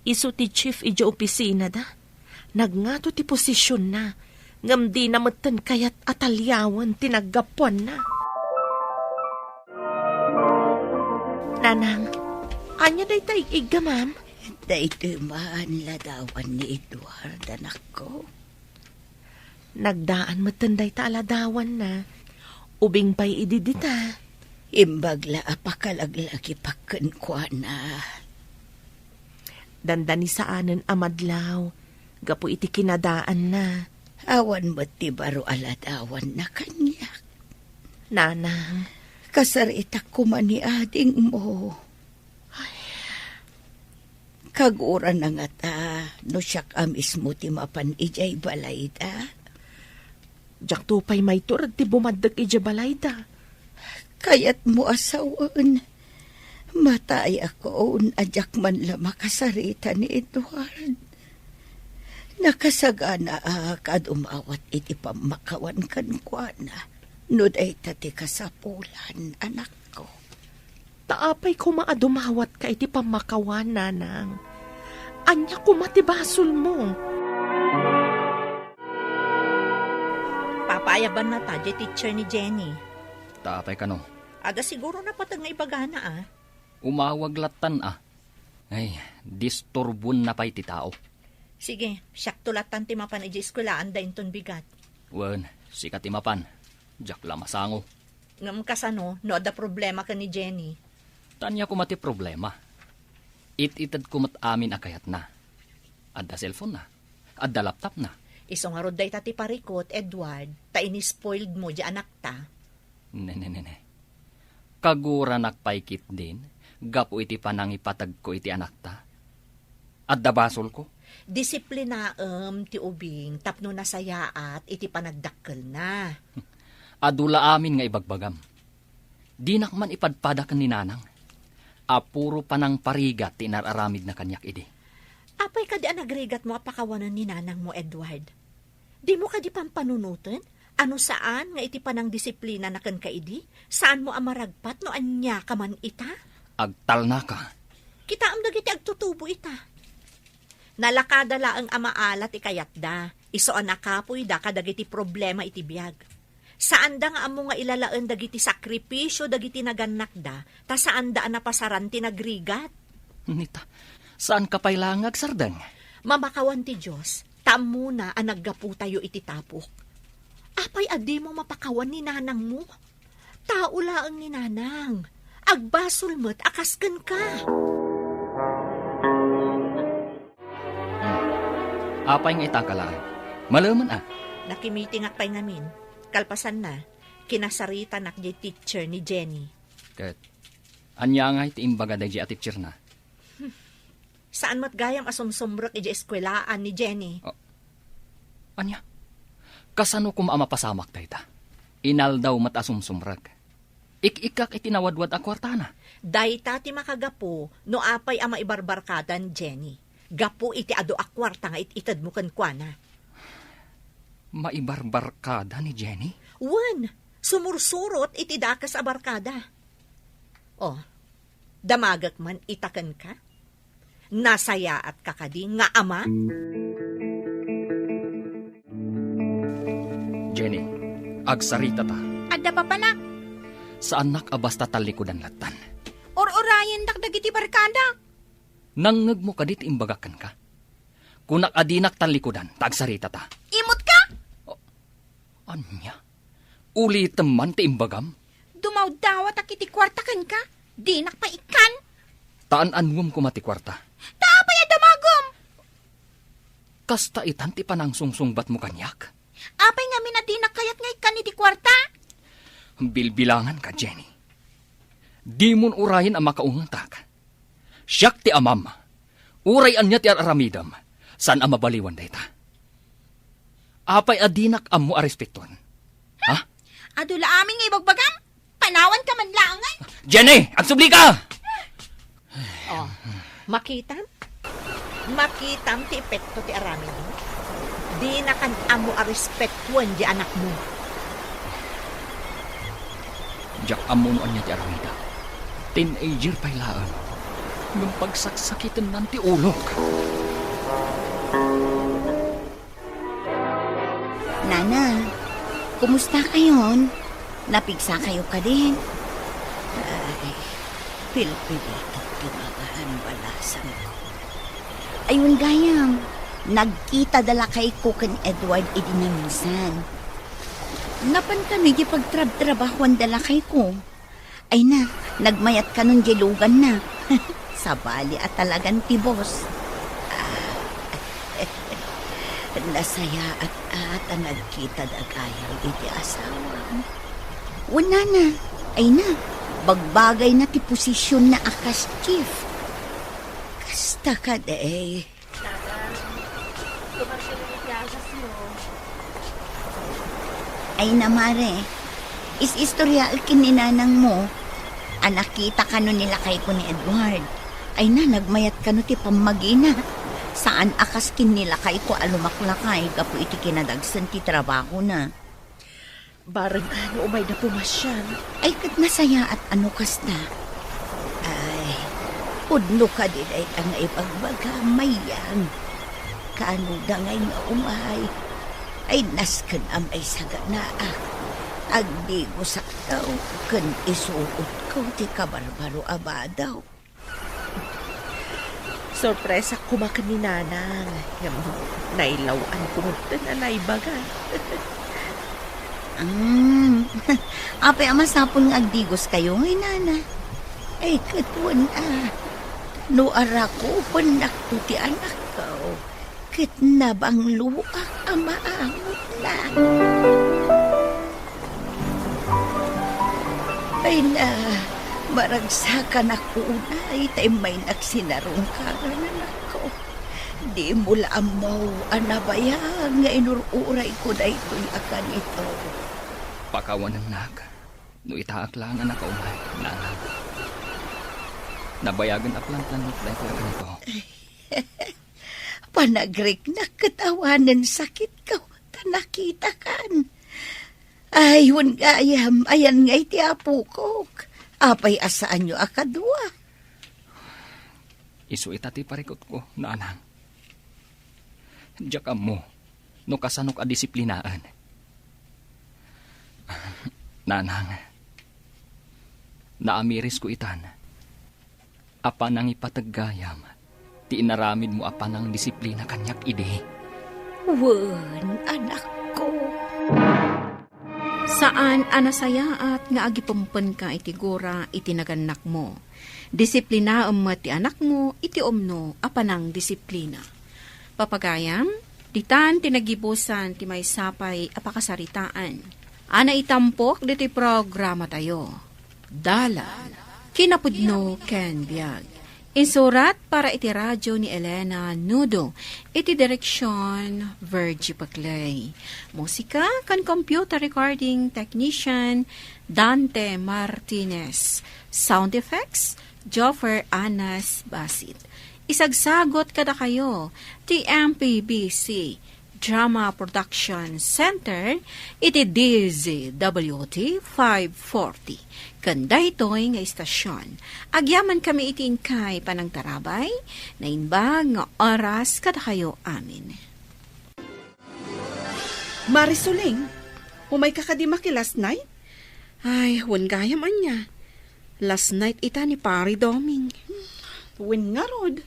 iso ti chief ija opisina da. Nagngato ti posisyon na. Ngam di namatan kayat atalyawan tinagapuan na. Nanang, anya day taig ka, ma'am? Dahito man ladawan ni Edward, anak ko. Nagdaan matanday ta aladawan na. Ubing pa'y ididita. Imbagla apakalaglagi pakenkwana. Dandani saanen amadlaw. Gapo iti kinadaan na. Awan mo ti baro aladawan na kanya. Nanang, Kasaritak ko man ni ading mo. Kagura na nga ta, no siyak amis mo ti mapan ijay balay da. jak tupay may turad ti bumaddag ija balay da. Kayat mo asawan. Matay ako ajak man la makasarita ni Edward. Nakasagana kad umawat iti pamakawan kankwana. No day tati kasapulan, anak ko. Taapay ko maadumawat ka iti pamakawan, nanang. Anya ko matibasol mo. Papayaban na ta, teacher ni Jenny. Taapay ka no. Aga siguro na patag nga ibagana Umawag latan Ay, disturbon na pa'y ti tao. Sige, siyak tulatan ti mapan iji eskulaan da inton bigat. Wen, sikat ti mapan. Jak la masango. Ngam kasano, no ada problema ka ni Jenny. Tanya ko mati problema. It-itad ko mat amin akayat na. Adda cellphone na. Adda laptop na. Iso nga rod day tati parikot, Edward, ta inispoiled mo di anak ta. Ne. Kagura nakpaikit din. Gapo iti panang ipatag ko iti anak ta. Adda basol ko. Disiplina ti ubing, tapno na sayaat, iti panagdakkel na. Adula amin nga ibagbagam. Di nakman ipadpadakan ni nanang. Apuro panang parigat ti inararamid na kanyak idi. Apay ka di anagrigat mo apakawanan ni nanang mo, Edward? Di mo ka di pampanunutan? Ano saan nga iti panang disiplina na kan kaidi? Saan mo amaragpat no anya ka man ita? Agtal na ka. Kita am dagiti agtutubo ita. Nalakadala ang amaalat ikayat da. Iso anakapoy da kadagiti problema iti biyag. Saan da nga amo nga ilalaan dagiti sakripisyo dagiti naganak da, ta saan da napasaran ti nagrigat? Nita, saan ka pailangag, sardang? Mamakawan ti Diyos, taam muna ang naggapu tayo iti tapok. Apay adi mo mapakawan ni nanang mo? Tao laang ni nanang. Agbasol mo't akasken ka. Apay nga itakalaan. Malaman Nakimiting akpay ngamin. Kalpasan na, kinasarita nak di teacher ni Jenny. Kat, anya nga iti imbaga day di teacher na. Saan mat gayam asumsumbrok iji eskwelaan ni Jenny? Anya? Kasano kum amapasamak day ta? Inal daw mat asumsumrag. Ik-ikak iti nawadwad a kwartana. Dayta ti makagapo, no apay ama ibarbarkadan Jenny. Gapo iti ado akwarta nga ititad mo kankwana. Maibarbarkada ni Jenny? Wan, sumursurot iti dakas a barkada. Oh, damagak man itakan ka? Nasaya at kakadi nga ama? Jenny, agsarita ta. Adda pa panak. Saan nakabasta talikudan latan? Or-orayan dagiti barkada. Nangngag mo kadit imbagakan ka. Kunak adinak talikudan, tagsarita ta. Imot ka? Anya? Uli teman ti imbagam? Dumaw-dawat ak iti kwartakan ka. Di nakpaikan. Taan anwam kumati kwarta. Taapay adamagom. Kasta itan ti panang sungsungbat mo kanyak. Apay nga minadinak kayat ngay kan iti kwarta. Bilbilangan ka, Jenny. Di mon urayin ang makauntak. Siyak ti amam. Urayan niya ti aramidam. San ang mabaliwan dayta? Apay adinak amo arespekton. Ha? Adula aming nga ibagbagam. Panawan ka man lang ay. Jenny! Agsubli ka! Oh, makitam? Makitam ti epekto ti arami mo? Di na kan amo a respetuan di anak mo. Jak amo noan niya ti aramida. Teenager pailaan. Nung pagsaksakitan ng ti ulok. Nana, kumusta kayon? Napigsa kayo ka din? Ay, Pilpilikat tinagahan balasan ko. Ayun gayam, nagkita dala kay ko kan Edward idinaminsan. Napan kami gipagtrab-trabahuan dala kay ko. Ay na, nagmayat ka nun gilugan na. Sabali at talagang tibos. Nasaya at nagkita dagayaw iti asawa. Una na, ay na, bagbagay na ti posisyon na akas chief. Kasta ka de. Ay na mare, is-istorya kininanang mo. Nakita ka no nila kay ko ni Edward. Ay na, nagmayat ka no ti pamagina. Saan akas kin nila kay ko alumaklakay kapo iti kinadagsan ti trabaho na. Barang ano umay na pumasyan. Ay kat nasaya at ano kas na. Ay, pudno ka din ay ang ipagbagamay yan. Kaano da ngay nga umay. Ay naskan am ay saga na agdi mo saktaw, kan isuot ko ti kabarbaro abadaw. Sorpresa kumakan ni Nanang. Nailawan ko na naibaga. Apay amasapon nga agdigos kayo ngay nana. Ay katwan no ara ko panakto ti anak ko. Kitnabang luak amaamot na. Ay na, maragsakan ako unay, tayo may nagsinarong karanan ako. Di mula amaw, anabayang nga inururay ko na ito'y akan ito. Pakawan ng naga. No itaak lang anak ko umay, nanang. Nabayagan aplang tanot na ito ganito. Panagrik na katawanan sakit ka, tanakita kan. Ayun gayam, ayan nga iti apo ko. Apay asaan nyo akadwa. Isu itati parikot ko, nanang. Diyak mo, no kasanok a disiplinaan. Nanang, naamiris ko itan. Apa nang ipataggayam, ti inaramid mo apa nang disiplina kanyak ide. Wan, anak ko. Saan anasaya at nga agipumpen ka iti gora iti naganak mo. Disiplina mo ti anak mo iti omno apanang disiplina. Papagayam, ditan tinagibusan ti may sapay apakasaritaan. Ana itampok diti programa tayo. Dalan, kinapudno ken biag. Insurat para iti radyo ni Elena Nudo, iti direksyon Virgie Paclay. Musika kan computer recording technician Dante Martinez. Sound effects Joffer Anas Basit. Isagsagot kada kayo ti MPBC Drama Production Center iti DZWT 540. Kanda ito'y nga istasyon. Agyaman kami itingkay panang tarabay, na inbag nga oras kada kayo amin. Marisuling, umay ka kadimaki last night? Ay, wan gayam anya. Last night ita ni Pari Doming. Wen nga rod.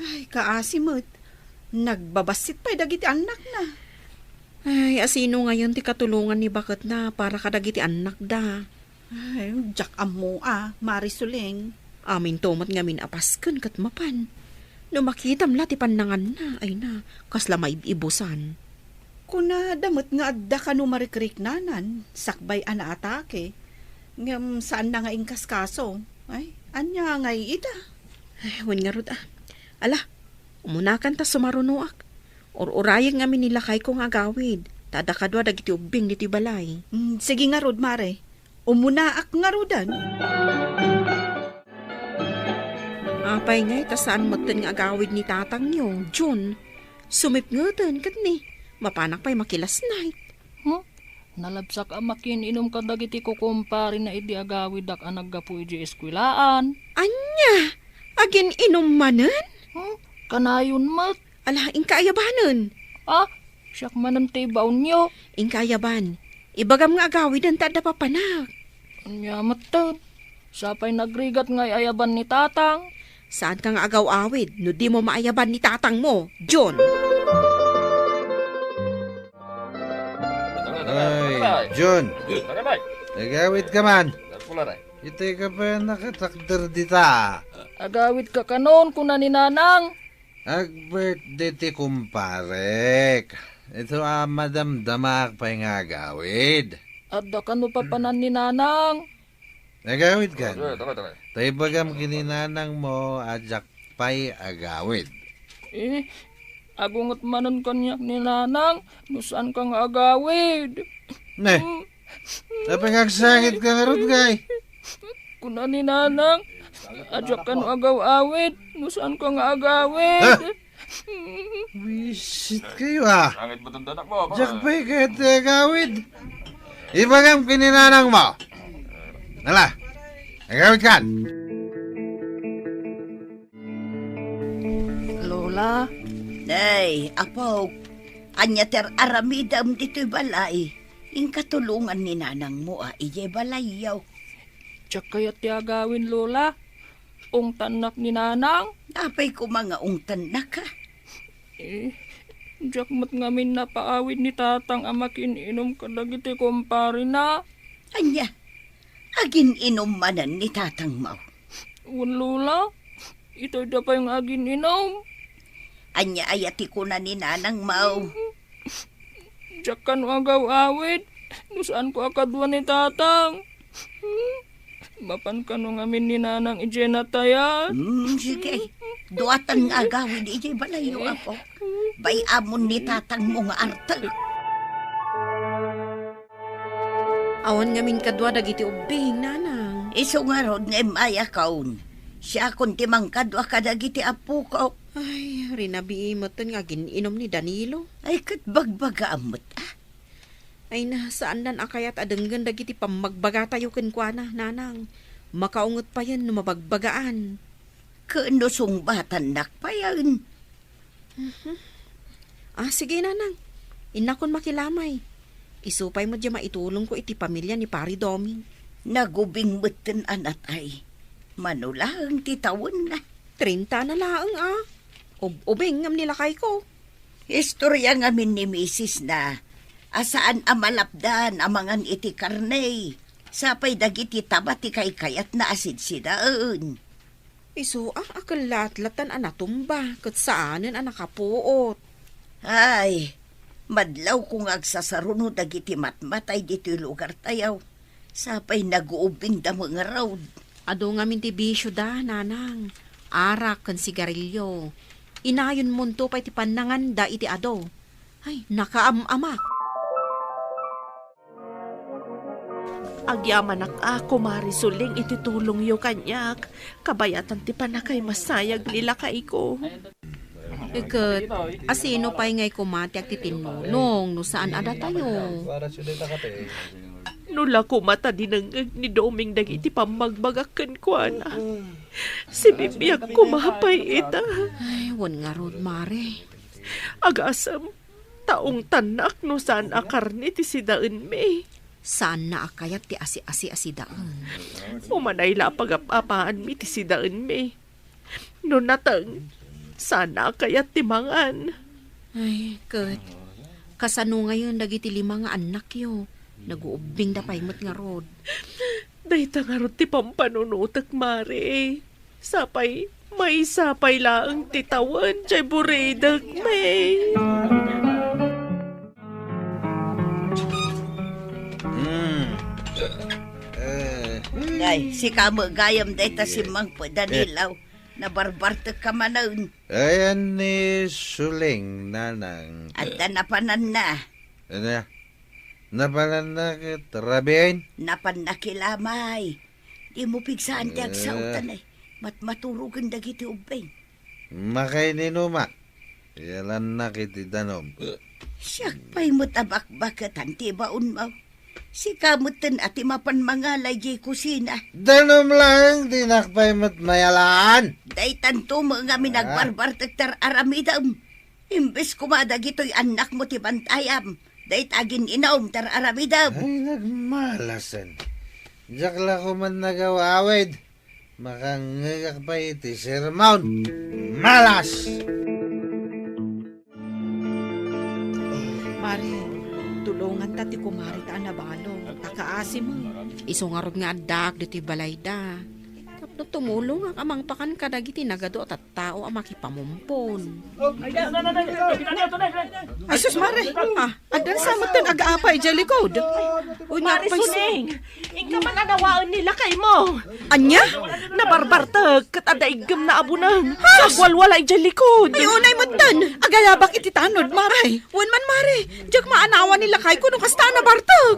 Ay, kaasimot. Nagbabasit pa'y dagiti anak na. Ay, asino ngayon ti katulungan ni bakit na para kadagiti anak da. Ay, jak amo Marisuling. Amin tomot ngamin apasken kat mapan. No makitam la ti panangan na, ay na, kasla maibusan. Kuna damot nga adda ka no marikrik nanan, sakbay ana atake. Ngam saan na nga ingkas kaso? Ay, anya nga ita. Ay, wan nga rod Ala, umunakan ta sumarunuak. Or-urayang ngamin nila kay kong agawid. Tada kadwa dagiti ubing diti balay. Sige nga rod, Mare. Umunaak nga rodan. Apay nga, tasaan magtan nga agawid ni tatang nyo, June. Sumipngatan kat ni. Mapanak pa'y makilas night. Nalabsak amakin inom ka dagiti ko kumpari na idi agawid dak anag gapu iji eskwilaan. Anya? Agin inom manen? Kanayon mat. Ala, inkayabanan. Siyak manan tibaw nyo. Inkayaban. Ibagam nga agawid ang tada papanak. Anya matad. Sapay nagrigat nga'y ayaban ni tatang. Saan ka nga agaw-awid? No di mo maayaban ni tatang mo, John. Ay, John, nagawit ka man. Ito'y ka pa nakatakder dita. Agawid ka kanon kuna ni nanang. Ag-birthday ti kumparek. Ito madamdamak pa yung agawid. Adda kano papanan ni nanang. Nagawid ka. Tayo bagam kininanang mo, ajak pa'y agawid. Agungot manon kanyak ni nanang. Nusan kang agawid. Ne, napangagsangit ka nga ron, gay. Kuna ni nanang. Ajak kano agaw-awid. Nusan kang agawid. Wisit kayo Ajak pa'y kayo ti agawid. Ibagam kininanang mo. Nala, agawid kan. Lola, Nay, apaw, anya ter aramidam dito'y balay. Ing katulungan ni nanang mo, ijay balayaw. tsak kaya ti agawin lola. Ong tanak ni nanang. Napay ko mga ungtan na ka. Tsak mat ngamin napaawid ni tatang amakin inom kadagiti kumpari na. Anya, agin inom manan ni tatang mau. Un lola, ito'y da pa yung agin inom. Anya ayati ko na ni nanang mau. Tsak kano agaw-awid. Nusaan ko akadwa ni tatang. Mapan kano ngamin ni nanang ijenatayan. Sige, duwatan nga agawin ijay balayo ako. Bayamon ni tatang mo nga artal. Awan ngamin kadwa dagiti ubing, nanang. Iso nga rod nga maya kaun. Siya kun timang kadwa kadagiti apo ko. Ay, rinabiimotan nga gininom ni Danilo. Ay kat bagbaga amot Ay, nasaan nan akayat adenggan dagiti pamagbaga tayo kenkwana, nanang. Makaungot pa yan no mabagbagaan. Kanusong batan nakpayan. Sige, nanang. Inakon makilamay. Isupay mo diya maitulong ko iti pamilya ni Pari Doming. Nagubing mutin anat ay. Manulang titawon na. 30 na laang Ubing ngam nilakay ko. Istorya ngamin ni Mrs. na asaan amalapdan amangan iti karnay. Sapay dagiti tabati kay kayat na asid sidaan. Iso akalatlatan anatumba kat saanen anakapuot. Ay, madlaw kung agsasaruno dagiti matmatay dito'y lugar tayaw. Sapay nag-uubing damo nga road. Ado nga min ti bisyo da, nanang. Arak kan sigarilyo. Inayon munto pa iti pananganda iti ado. Ay, nakaamamak. Agyaman ako marisuling itutulong yo kanyak. Kabayatan ti panakay masayag nila kay ko. Ikat, asino pa'y ngay kumati at titinulong no saan ada tayo. Nula ko mata dinangag ni Doming dagiti pamagbagakan ko na. Si bibiyag kumapay ita. Ay, wan nga rod, mare. Agasam, taong tanak no saan akarni ti sidaan me. Saan na akayat ti asi-asidaan. Umanay la pagapapaan mi ti sidaan me. No natang, sana kayat timangan. Ay, kat. Kasano ngayon dagiti 5 nga anak yo. Naguubing da paymot nga rod. Dahita nga ron ti pampanunutak, Mare. Sapay, may sapay laang titawan, chay buredag, may. Ngay, si kamo gayam dayta si Mang Danilaw. Nabarbarta ka manaun. Ayan ni Suling, nanang. At napanan na. Ano? Napanan na kitarabihin? Napan na kilamay. Di mo pigsaan ti agsautan ay. Maturugan dagiti ubeng. Makay ni Numa. Yalan na kiti danom. Siyak pa'y mo tabak-bakatan ti baon mo. Si kamutan ati mapan mangalay di kusina. Danom lang, dinakpay mo't mayalaan. Day tanto mo nga minagbarbar tektar aramidam. Imbes kumadagito'y anak mo ti bantayam. Day tagin inaom tar aramidam. Ay, nagmalasan. Jakla ko man nagawawid. Makangagak pa iti sermon. Malas! Mare, tulungan ta ti kumari ta nabalo. Takaasi mo. Isungarod nga adak diti balay da. Tapno tumulong ang amang pakan kadagiti nagado at tao ang makipamumpon. Ay, sus, Mare. Adan sa matan aga-apay dyan likod. Unya, Marisuneng, ingka man anawaan nila kay mo. Anya? Nabarbartag, kat adaigam na abunan. Sagwalwalay dyan likod. Ay, unay matan. Agayabak iti tanod, Mare. Wan man, Mare. Diyak maanawa nila kay kuno kasta na bartag.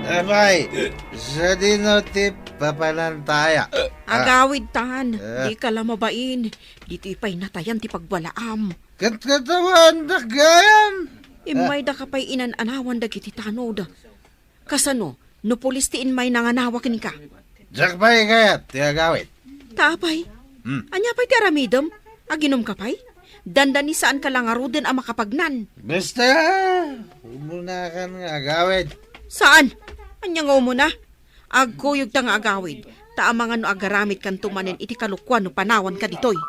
Abay, sa dinotip papanantaya. Agawid tan, di ka lang mabain. Dito ipay natayan ti pagwalaam. Katkatawan na gayan. Imay da kapay inananawan da kiti tanod. Kasano, no pulis ti inmay nanganawa kini ka. Jakpay kayat, tiyagawit. Tapay, anya pa'y ti aramidom? Aginom ka pa'y? Dandani saan ka lang aruden ang makapagnan. Basta, umunakan nga agawit. Saan? Anya nga mo na? Agkuyog ta nga agawid. Taamangan no agaramit kan tumanin iti kalukwan no panawan ka ditoy.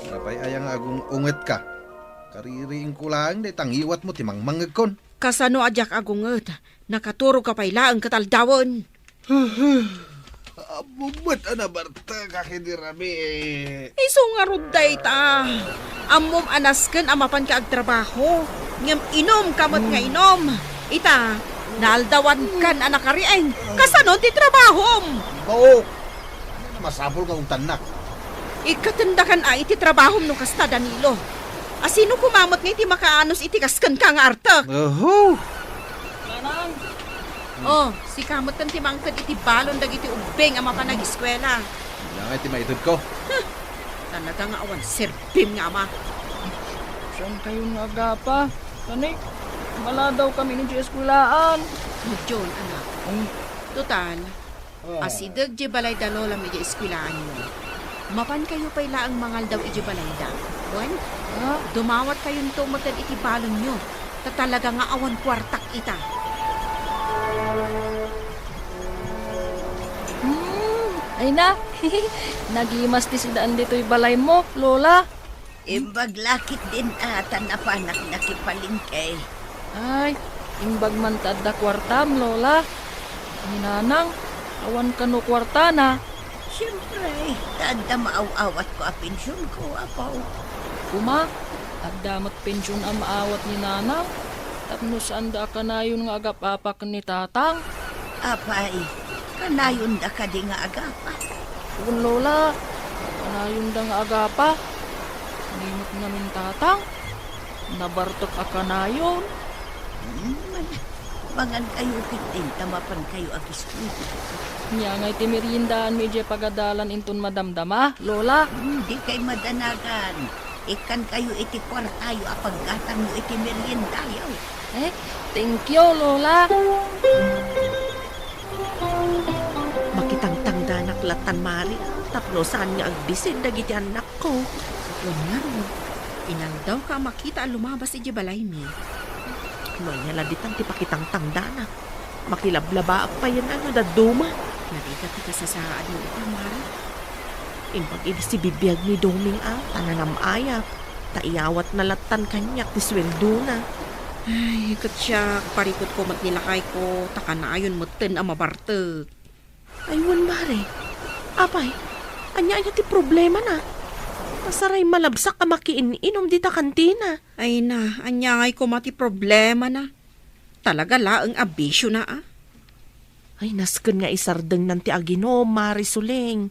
Napay ayang agong unget ka. Kaririing ko lang, di tangiwat mo timang mangagkon. Kasano adyak agunget? Nakaturo ka pa'y laang kataldawan. Abubat anabarta kakidirami. Iso nga ruday ta. Amom anasken amapan ka agtrabaho. Ngam inom kamot nga inom. Ita, naaldawan kan anakarieng. Kasano ti trabahom? Baok! Masapol ka kong tanak. Ikatendakan ay iti trabahom no kasta Danilo. Asino kumamot nga iti makaanos iti kasken ka nga artak. Oh, si kamot kan ti mangkad iti balon dagiti ubeng ama pa nag-eskwela. Yang iti maitod ko. Talaga nga awan serbim nga ama. Saan kayo nga agapa? Kani, wala daw kami ni eskulaan. John, anak. Total, asidag di balay da lola medyo eskwilaan mo. Mapan kayo pa'y laang mangal daw iti balay da. Wan, dumawat kayong tumatan iti balon nyo. Tatalaga nga awan kwartak ita. Ay na, nagimas ti sidaan dito'y balay mo, Lola. Imbag lakit din ata na panak nakipalingkay. Ay, imbag man tadda kwartam, Lola. Ninanang, awan ka no kwarta na. Siyempre, tanda maaw-awat ko a pensyon ko, apaw. Kuma, agdamat pensyon ang maawat ni Nanang. Tapno saan da ka na yun nga agapapak ni Tatang. Apay, kanayon da ka di nga agapa. Kung Lola, kanayon da nga agapa. Ninot namin Tatang. Nabartok a kanayon. Mangan kayo kitin, tamapan kayo agiskuit. Nya ngay ti meriendaan medyo pagadalan inton madamdama, Lola. Hindi kay madanagan. Ikan kayo iti kwartayo apaggatang mo iti meriendayo. Thank you, Lola. Makitang tangdanak latan Mari. Tapno saan nga agbisin dagiti anak ko. Kunyaro, inaldaw ka makita ang lumabas iti balay mi. Noy nga laditan ti pakitang tangdanak. Makilablaba pa yan ano daduma. Narigat ka sa saad mo ita, Mara. Impag ini si bibiyag ni Doming tananam ayap. Taiyawat na latan kanyak ti sweldo na. Ay, katsyak, parikot ko mat nilakay ko, taka na ayon mutin ang mabartag. Aywan Mare. Apay, anya ti problema na. Masaray malabsak ka makiin-inom dita kantina. Ay na, anya ngay ko mati problema na. Talaga laang abisyo na Ay, nasken nga isardeng nanti aginom, Mari Suleng.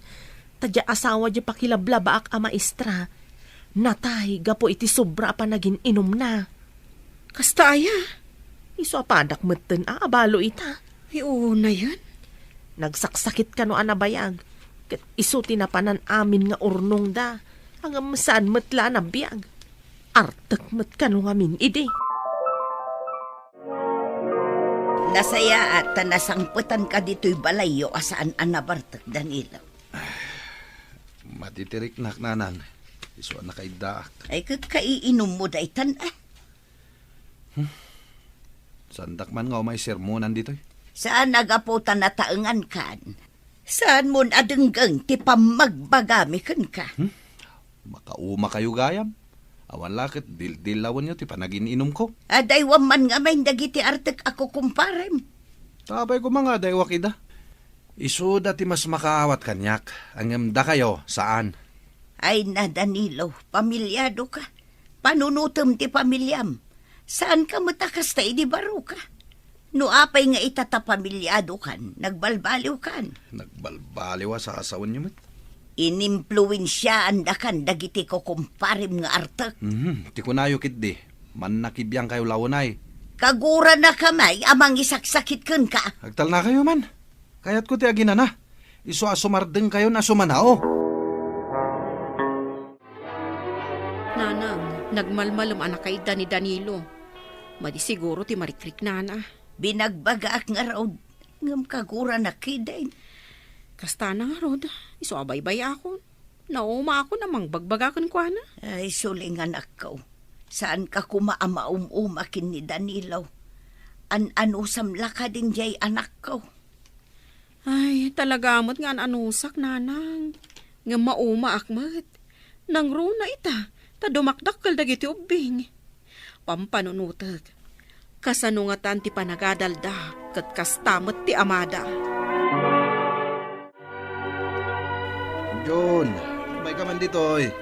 Tadya asawa di pakilablaba ak a maestra. Natay, gapo iti sobra pa naging inom na. Kasta aya. Iso apadak meten abalo ita. Ay, una yan. Nagsaksakit ka no anabayag. Kat iso tinapanan amin nga urnong da. Hanggang saan metla na biyag. Artek met ka no amin ide. Nasaya at nasangputan ka dito'y balayo asaan anabartak Danilo. Matitirik nak nanan. Isuan na kay daak. Ay kaiinom mo daytan Sandak man nga may sermonan dito. Saan nagaputan na taengan kan? Saan mo adenggang ti pamagbagami kan ka? Makauma kayo gayam. Awan lakit, dil-dilawan nyo ti panagininom ko. Aday waman nga may dagiti artek ako kumparem. Tabay ko mga daywak ida. Isuda ti mas makaawat kanyak. Angamda kayo, saan? Ay na Danilo, pamilyado ka. Panunutom ti pamilyam. Saan ka matakas ta di baro ka? No apay nga itata pamilyado kan, nagbalbaliw kan. Nagbalbaliwa sa asawan nyo, met. Inimpluwensyaan da kan dagiti ko kumparim nga artek. Ti kunayo kit di. Man nakibiyang kayo lawanay. Kagura na kamay, amang isaksakit kan ka. Agtal na kayo man. Kayat ko ti agina na. Iso asumardeng kayo na sumanao. Nanang, nagmalmalom anak kay ni Danilo. Madi siguro ti marikrik nana. Binagbagaak nga raw, ngam kagura na kidain. Kasta na nga rod, iso abay-bay ako. Nauma ako namang bagbagakan ko na. Ay, suling anak ko. Saan ka kumaama-umakin ni Danilo? An-anusam laka din jay anak ko. Ay, talaga mo't nga anusak, nanang. Nga mauma akmat. Nang runa ita, ta dumakdakkel dagiti ubing. Pampanunutag. Kasanungatan ti panagadalda, kat kastamot ti amada. John, may ka man dito, oy.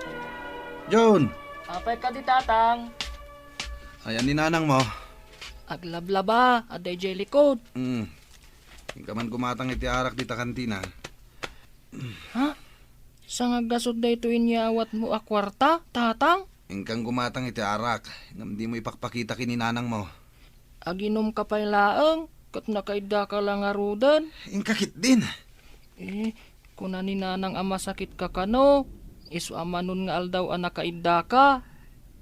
John! Apay ka di tatang. Ayan ni nanang mo. Aglablaba, aday jay likod. Hindi ka man kumatang iti arak dita kantina. Ha? Sa nga gasod da ito inyawat mo akwarta, tatang? Ingkang kumatang iti arak. Ngam di mo ipakpakita kininanang mo. Aginom ka pa'y laang, kat nakaida ka lang arudan. Ingkakit din. Kuna ni nanang ama sakit ka kano, isu amanon nga aldaw anak kaida ka.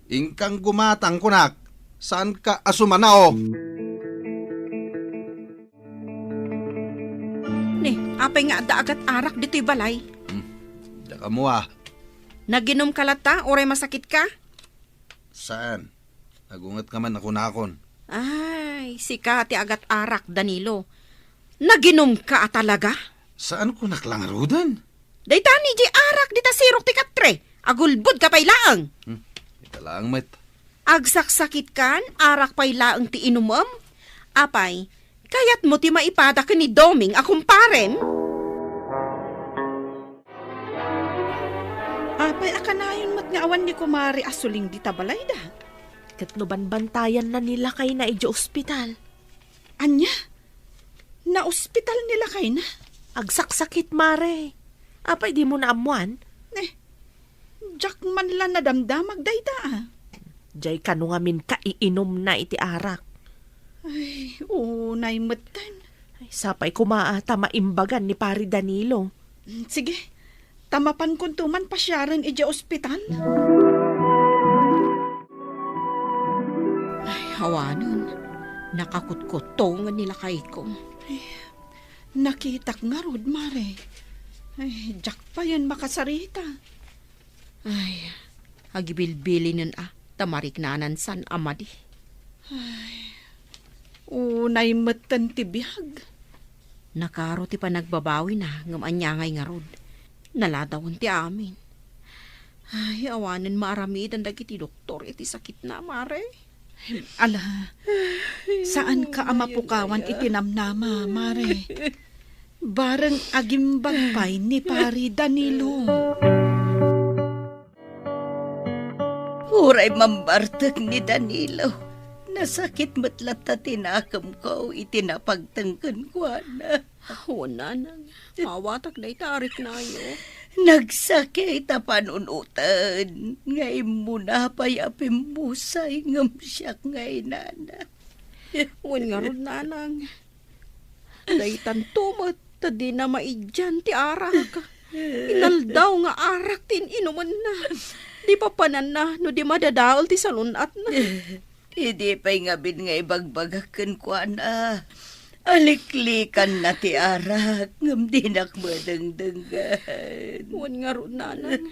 Ingkang kumatang kunak. Saan ka asumanao? Ni, apay nga daagat arak dito'y balay. Daka mo ah. Naginom ka lata, oray masakit ka? Saan? Nagungat ka man ako nakon. Ay, sika ti agat arak, Danilo. Naginom ka talaga? Saan ko naklangarudan? Dayta ni di arak dita sirok ti katre. Agulbud ka pay laang. Ita lang, met. Agsaksakit kan, arak pay laang ti inumam. Apay, kayat mo ti maipada ka ni Doming akumparen. Apay akanayon mat nga awan ni kumari asuling di tabalay da. Kat no banbantayan na nila kay na ija ospital. Anya? Na ospital nila kay na? Agsaksakit, mare. Apay di mo na amuan? Jack man lang nadamdamag dayda ah. Jay kano nga min kaiinom na iti arak. Ay, unay matan. Ay, sapay kumaata maimbagan ni Pari Danilo. Sige, tamapan kuntuman pasyaran ija ospital. Ay, hawanon. Nakakutkutongan nila kay ko. Nakitak nga rod, mare. Ay, Jack pa yan makasarita. Ay, agibilbilin tamarik nanan san amadi. Unay matan ti biyag. Nakaro ti pa nagbabawi na ngam anyangay nga rod. Naladawon ti amin. Ay, awanan maaramid ang dagiti doktor iti sakit na, mare. Ala, saan ka amapukawan itinamnama, mare? Barang agimbagpay ni Pari Danilo. Huray mambartek ni Danilo. Nasakit matlat na tinakam ko, itinapagtangkan ko na. Wala nang. Mawatak na itarik na yo. Nagsakit na panunutan. Ngay muna payapim musay ngam siyak ngay nana. Wan nga ron nanang. Daytan tumat, tadi na maidyan ti arak. Inaldaw nga arak tin inuman na. Di pa panan na, no di madadaol ti salunat na. Hindi pa'y nga bin nga ibagbagakan ko na. Aliklikan na ti arak, ngam dinak madangdangan. Wan nga ron nanang.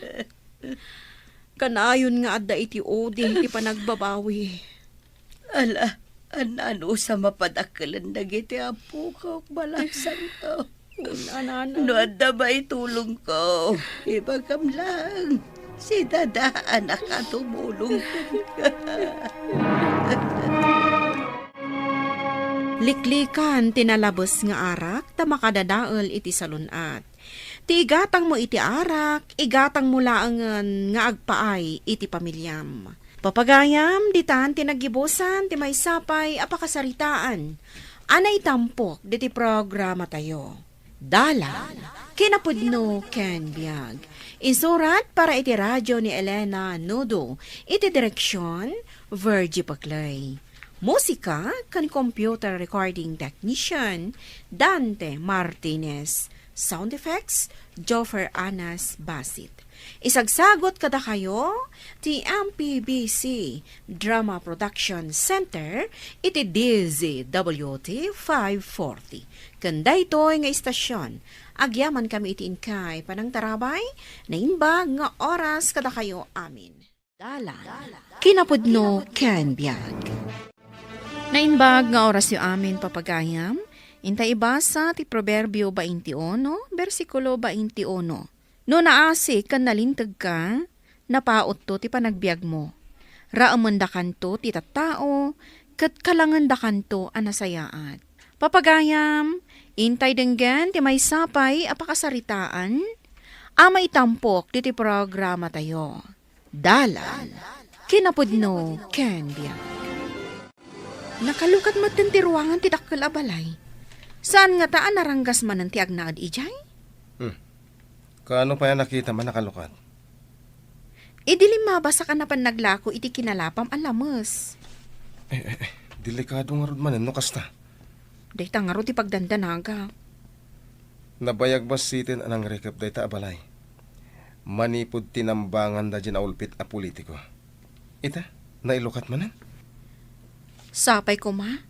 Kanayon nga adda iti oding ti panagbabawi. Ala, ano sa mapadakalan dagiti apo ko, balansan to. No, adda ba itulong ko? Ibagam lang. Si Dada, anak ka, tumulong ka. Liklikan tinalabos nga arak, ta makadadaol iti salunat. Ti igatang mo iti arak, igatang mo laangan nga agpaay iti pamilyam. Papagayam, ditan tinagibusan, ti may sapay, apakasaritaan. Anay tampok, diti programa tayo. Dala, kinapudno ken biag. Insurat para iti radyo ni Elena Nudo, iti direksyon, Virgie Paclay. Musika, kan computer recording technician, Dante Martinez. Sound effects, Joffer Anas Basit. Isagsagot kada kayo, ti MPBC Drama Production Center, iti DZWT 540. Kanda ito'y nga istasyon, agyaman kami iti inkay panang tarabay, na imbag nga oras kada kayo amin. Dala, kinapudno ken biag. Nainbag nga oras yu amin papagayam, intay ibasa ti Proverbio 21, versikulo 21. No naasi kan nalintag ka, napaot to ti panagbiag mo. Raamanda kanto ti tattao, kat kalanganda kanto anasayaat. Papagayam, intay denggan ti may sapay apakasaritaan, amay tampok ti programa tayo. Dala, kinapudno ken biag. Nakalukat mo ti ruangan ti dakkel abalay. Saan nga taan naranggas man ang ti agnaad ijay? Kaano pa yan nakita man nakalukat? Idilim mabasa ka na pan naglako iti kinalapam alamas. Delikado nga rod man, no kasta. Dayta nga ro ti pagdandanaga. Nabayag ba sitin anang rekap dayta abalay? Manipod tinambangan da dyan aulpit a politiko. Ita, nailukat manan? Sapay ko ma,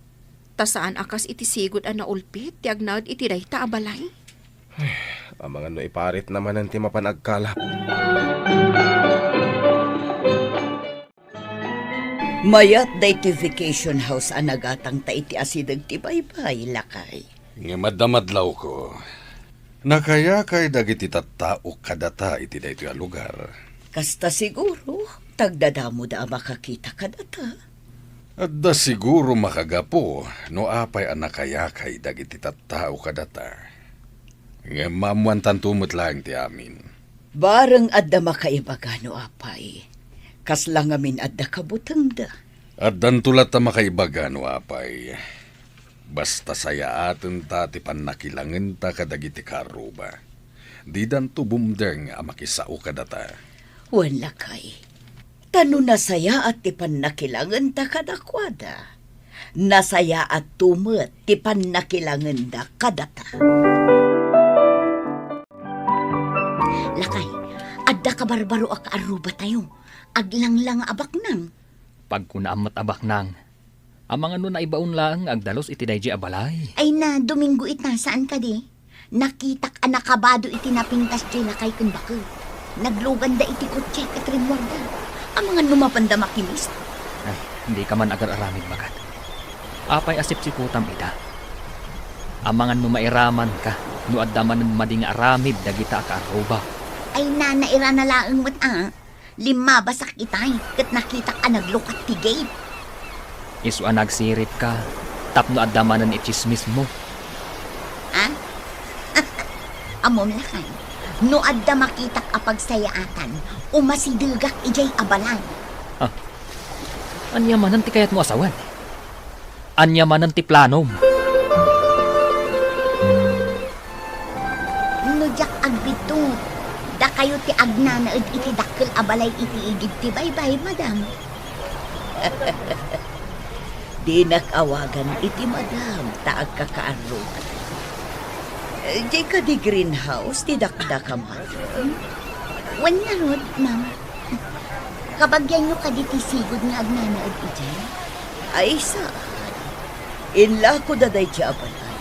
tasaan akas iti sigod a naulpit, ti agnaad iti dayta abalay. Ang mga no iparit naman ang timapanagkalap. Mayat daitification house anagatang ta iti asidag ti baybay, lakay. Nga madamadlaw ko. Nakayakay dagiti tattao kadata iti dayto a lugar. Kasta siguro, tagdadamo da makakita kadata. At da siguro makagapo no apay ang nakayakay dagiti tattao kadata. Nga mamuantan tumot lang ti amin. Barang adda makaibaga no apay. Kaslang amin adda kabutang da. At dantulat ta makaibaga no apay. Basta saya atin ta ti panakilangan ta kadagiti karuba. Di danto bumdeng a makisao kadata. Wala kay. Tano nasaya at ti panakilangan ta kadakwada. Nasaya at tumet ti panakilangan da kadata. Lakay, adda ka barbaro ak aruba tayo. Aglanglang abak nang. Pag kunaamat abak nang, ang mga nun na ibaon lang agdalos iti dayji abalay. Ay na, Domingo ita, saan ka di? Nakitak anakabado iti napintas di lakay kun bako. Naglugan da iti kutse at rimwarda. Ang mga numapanda makinis. Ay, hindi ka man agar aramid bagat. Apay asip si putam ita. Ang mga numairaman ka, no addaman ng mading aramid dagita ka aruba. Ay na, naira na laang mat Lima basak itay, kat nakita ka naglukat ti gate. Isu nagsirip ka, tapno adamanan itismis mo. Amom lakay, no adda makitak apagsayaatan, umasidugak ijay abalan. Anyamanan ti kayat mo asawan. Anyamanan ti planom. No jak agbitot, da kayo ti agnanaed iti dakkel abalay iti igid ti baybay, madam. Di nakawagan iti madam, taag kakaarot. Di ka di greenhouse, di dakda ka madam. Wan na rod, ma'am. Kabagyan nyo ka di ti sigod nga agnanaed ijay. Ay saan? Inla ko daday ti abalay.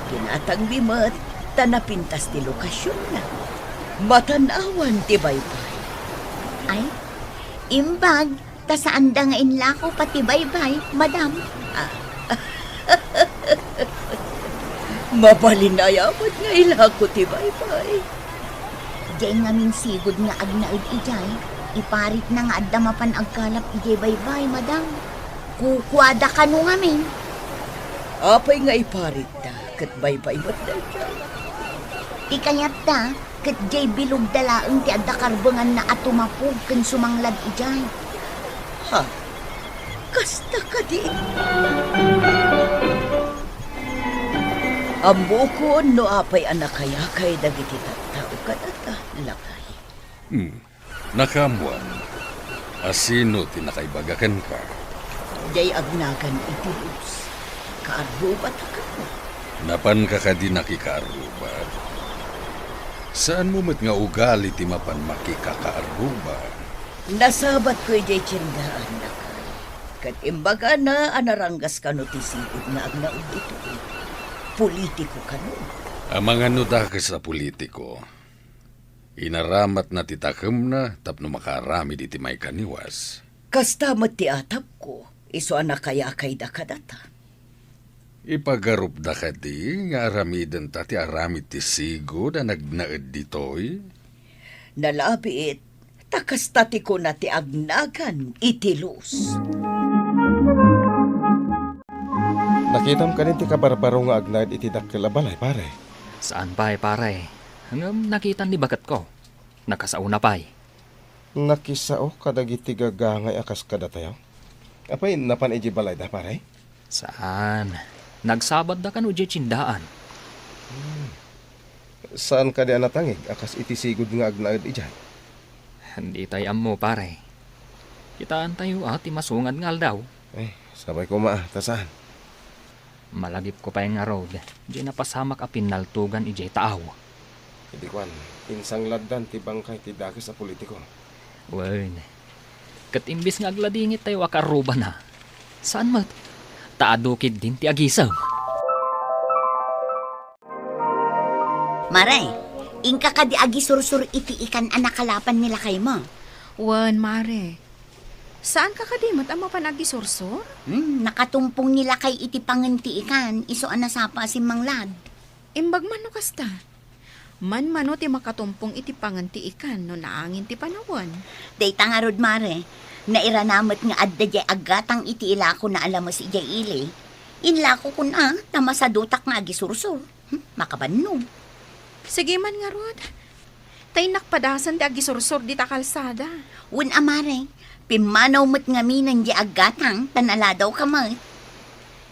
Kinatang bimat, tanapintas ti lokasyon na. Matanawan ti baybay. Ay, imbag, Ta saan da nga inlako pati baybay, madam? Mabalinayamat nga ilako ti baybay. Diyay nga min sigod nga agnaud ijay, iparit na nga adda mapan agkalap ijay baybay, madam. Kukwada ka no nga min. Apay nga iparit da, kat baybay mat da dyan. Ikayat da, kat jay bilog dalaang ti adda karbangan na atumapog kan sumanglad ijay. Ha? Kasta ka di. Ambo ko no apay anak kaya kay dagiti tattao kadata lakay. Nakamuan. Asino tinakaibagakan ka? Jay agnagan iti Luz. Kaarubat ka mo. Napan ka ka di nakikaarubat. Saan mo met nga ugali ti mapan makikakaarubat? Nasabat ko jay tsindahan lakay. Kat imbaga na anaranggas ka no ti sigod na agnaud dito. Politiko ka no. Ang mga nuda ka sa politiko, inaramat na titakem na tapno makarami di ti may kaniwas. Kasta ti atap ko, iso anak kaya kay da kadata. Ipagarup da ka di, nga aramiden ta ti aramid ti sigo da nagnaed ditoy. Nalabiit, takastati ko na ti agnagan itilos. Nakitam ka rin ti kabarbaro nga agnaid iti dakkel a balay, pare. Saan pa pare? Hanggang nakita ni bagat ko. Nakasauna pa Nakisao kadagiti gagangay akas kada tayo. Apay napan iji balay da, pare? Saan? Nagsabad da kan uje tsindaan. Saan ka di anatangig akas iti sigod nga agnaid ijay? Hindi tayo mo pare. Kitaan tayo ati masungan ngal daw. Sabay ko tasan. Malagip ko pa yung nga road. Di napasamak a pinaltugan ijay taaw. Hindi kwan, insang laddan ti bangkay ti dakis sa politiko. Wen. Kat imbis nga agladingit tayo akaruba na. Saan mat? Taadukid din ti agisam. Maray, ingka ka di agi sursur iti ikan anakalapan nila kay mo. Wan, mare. Saan ka kadimot ang mapanagisursor? Nakatumpong nila kay iti panganti ikan, iso anasapa si Manglad. Imbag man no kasta. Man-mano ti makatumpong iti panganti ikan no naangin ti panawan. Day tangarod mare, nairanamat nga adda jay agatang iti ilako na alamos ijay ili. Inlako ko na, tamasadutak nga agisursor. Makabanno. Sige man nga rod. Tay nakpadasan ti agisursor di ta kalsada. Wen amare, pimanaw mo't nga minan di agatang, tanala daw ka mo.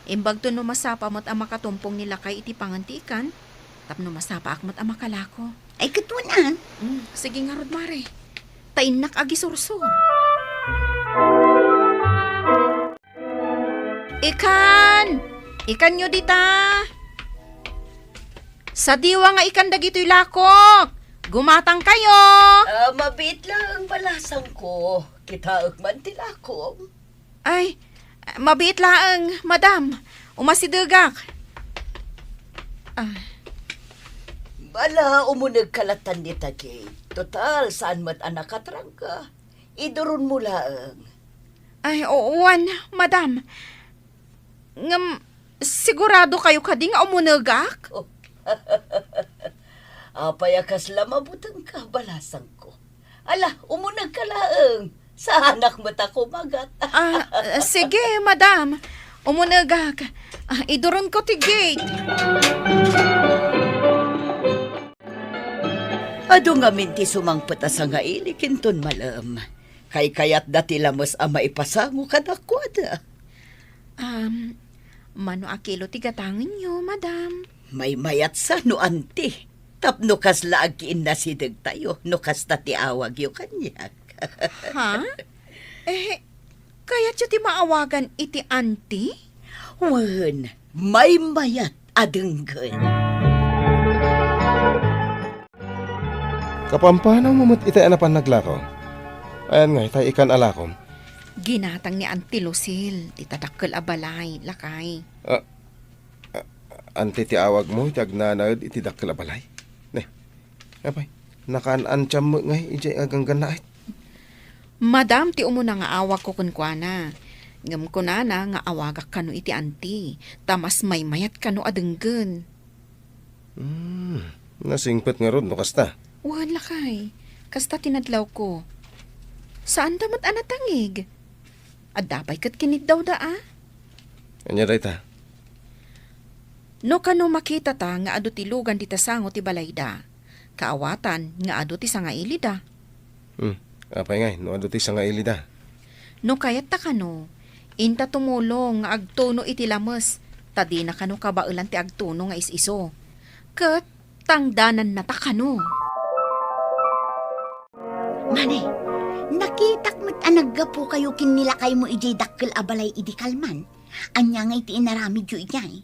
Imbag to no masapa mo't ang makatumpong nila kay iti pangantikan, tapno masapa akmat ang makalako. Ay katwa na. Sige nga rod, mare. Tainak agisursor. Ikan nyo dita! Sa diwa nga ikan dagito'y lakok! Gumatang kayo! Mabit lang balasang ko. Kitaag man tilakong. Ay, mabiit laang, madam. Umasidugak. Bala, umunag kalatan ni Kate. Total, saan mat anak katrangka? Idurun mo laang. Ay, ooan, madam. Sigurado kayo kading umunagak? Apayakas lamabutang ka, balasang ko. Ala, umunag ka laang. Sa anak mata ko magat. Sige, madam. Umunagak. Idurun ko ti gate. Ado nga minti sumangpata sa nga ilikinton malam. Kay kayat dati lamos ama ipasango kadakwada. Mano akilo ti gatangin nyo, madam. May mayat sa no anti. Tapno kas laagkiin na sidag tayo. No kas tati awag yung kanyak. Ha? Kaya ti maawagan iti auntie? Wan, may mayat adenggan. Kapampanaw mo mo't itay anapan naglako. Ayan nga, itay ikan alakom. Ginatang ni Auntie Lucille, titadakkel abalay, lakay. Ante ti awag mo, iti agnanad, iti dakkel abalay. Apay, nakaan-antyam mo nga, ijay agang ganait. Madam, ti umo na nga awag ko kunkwana. Ngam ko na nga awagak kano iti anti. Tamas may mayat kano adenggen. Nasingpet nga rod no kasta. Wala kay. Kasta tinadlaw ko. Saan damat anatangig? Adapay kat kinit daw da Anya dayta. No kano makita ta nga adu ti lugan dita sango ti balayda. Kaawatan nga adu ti sangaili da. Apay ngay, no ado ti sa nga ilida. No kayat ta kano, inta tumulong nga agtuno iti lamas, tadi na kano kabailan ti agtuno nga is-iso. Kat, tangdanan na ta kano. Manay, nakitak mo't anaggapo kayo kinilakay mo ijay dakkel abalay idi kalman. Anya nga iti inaramid yu ijay.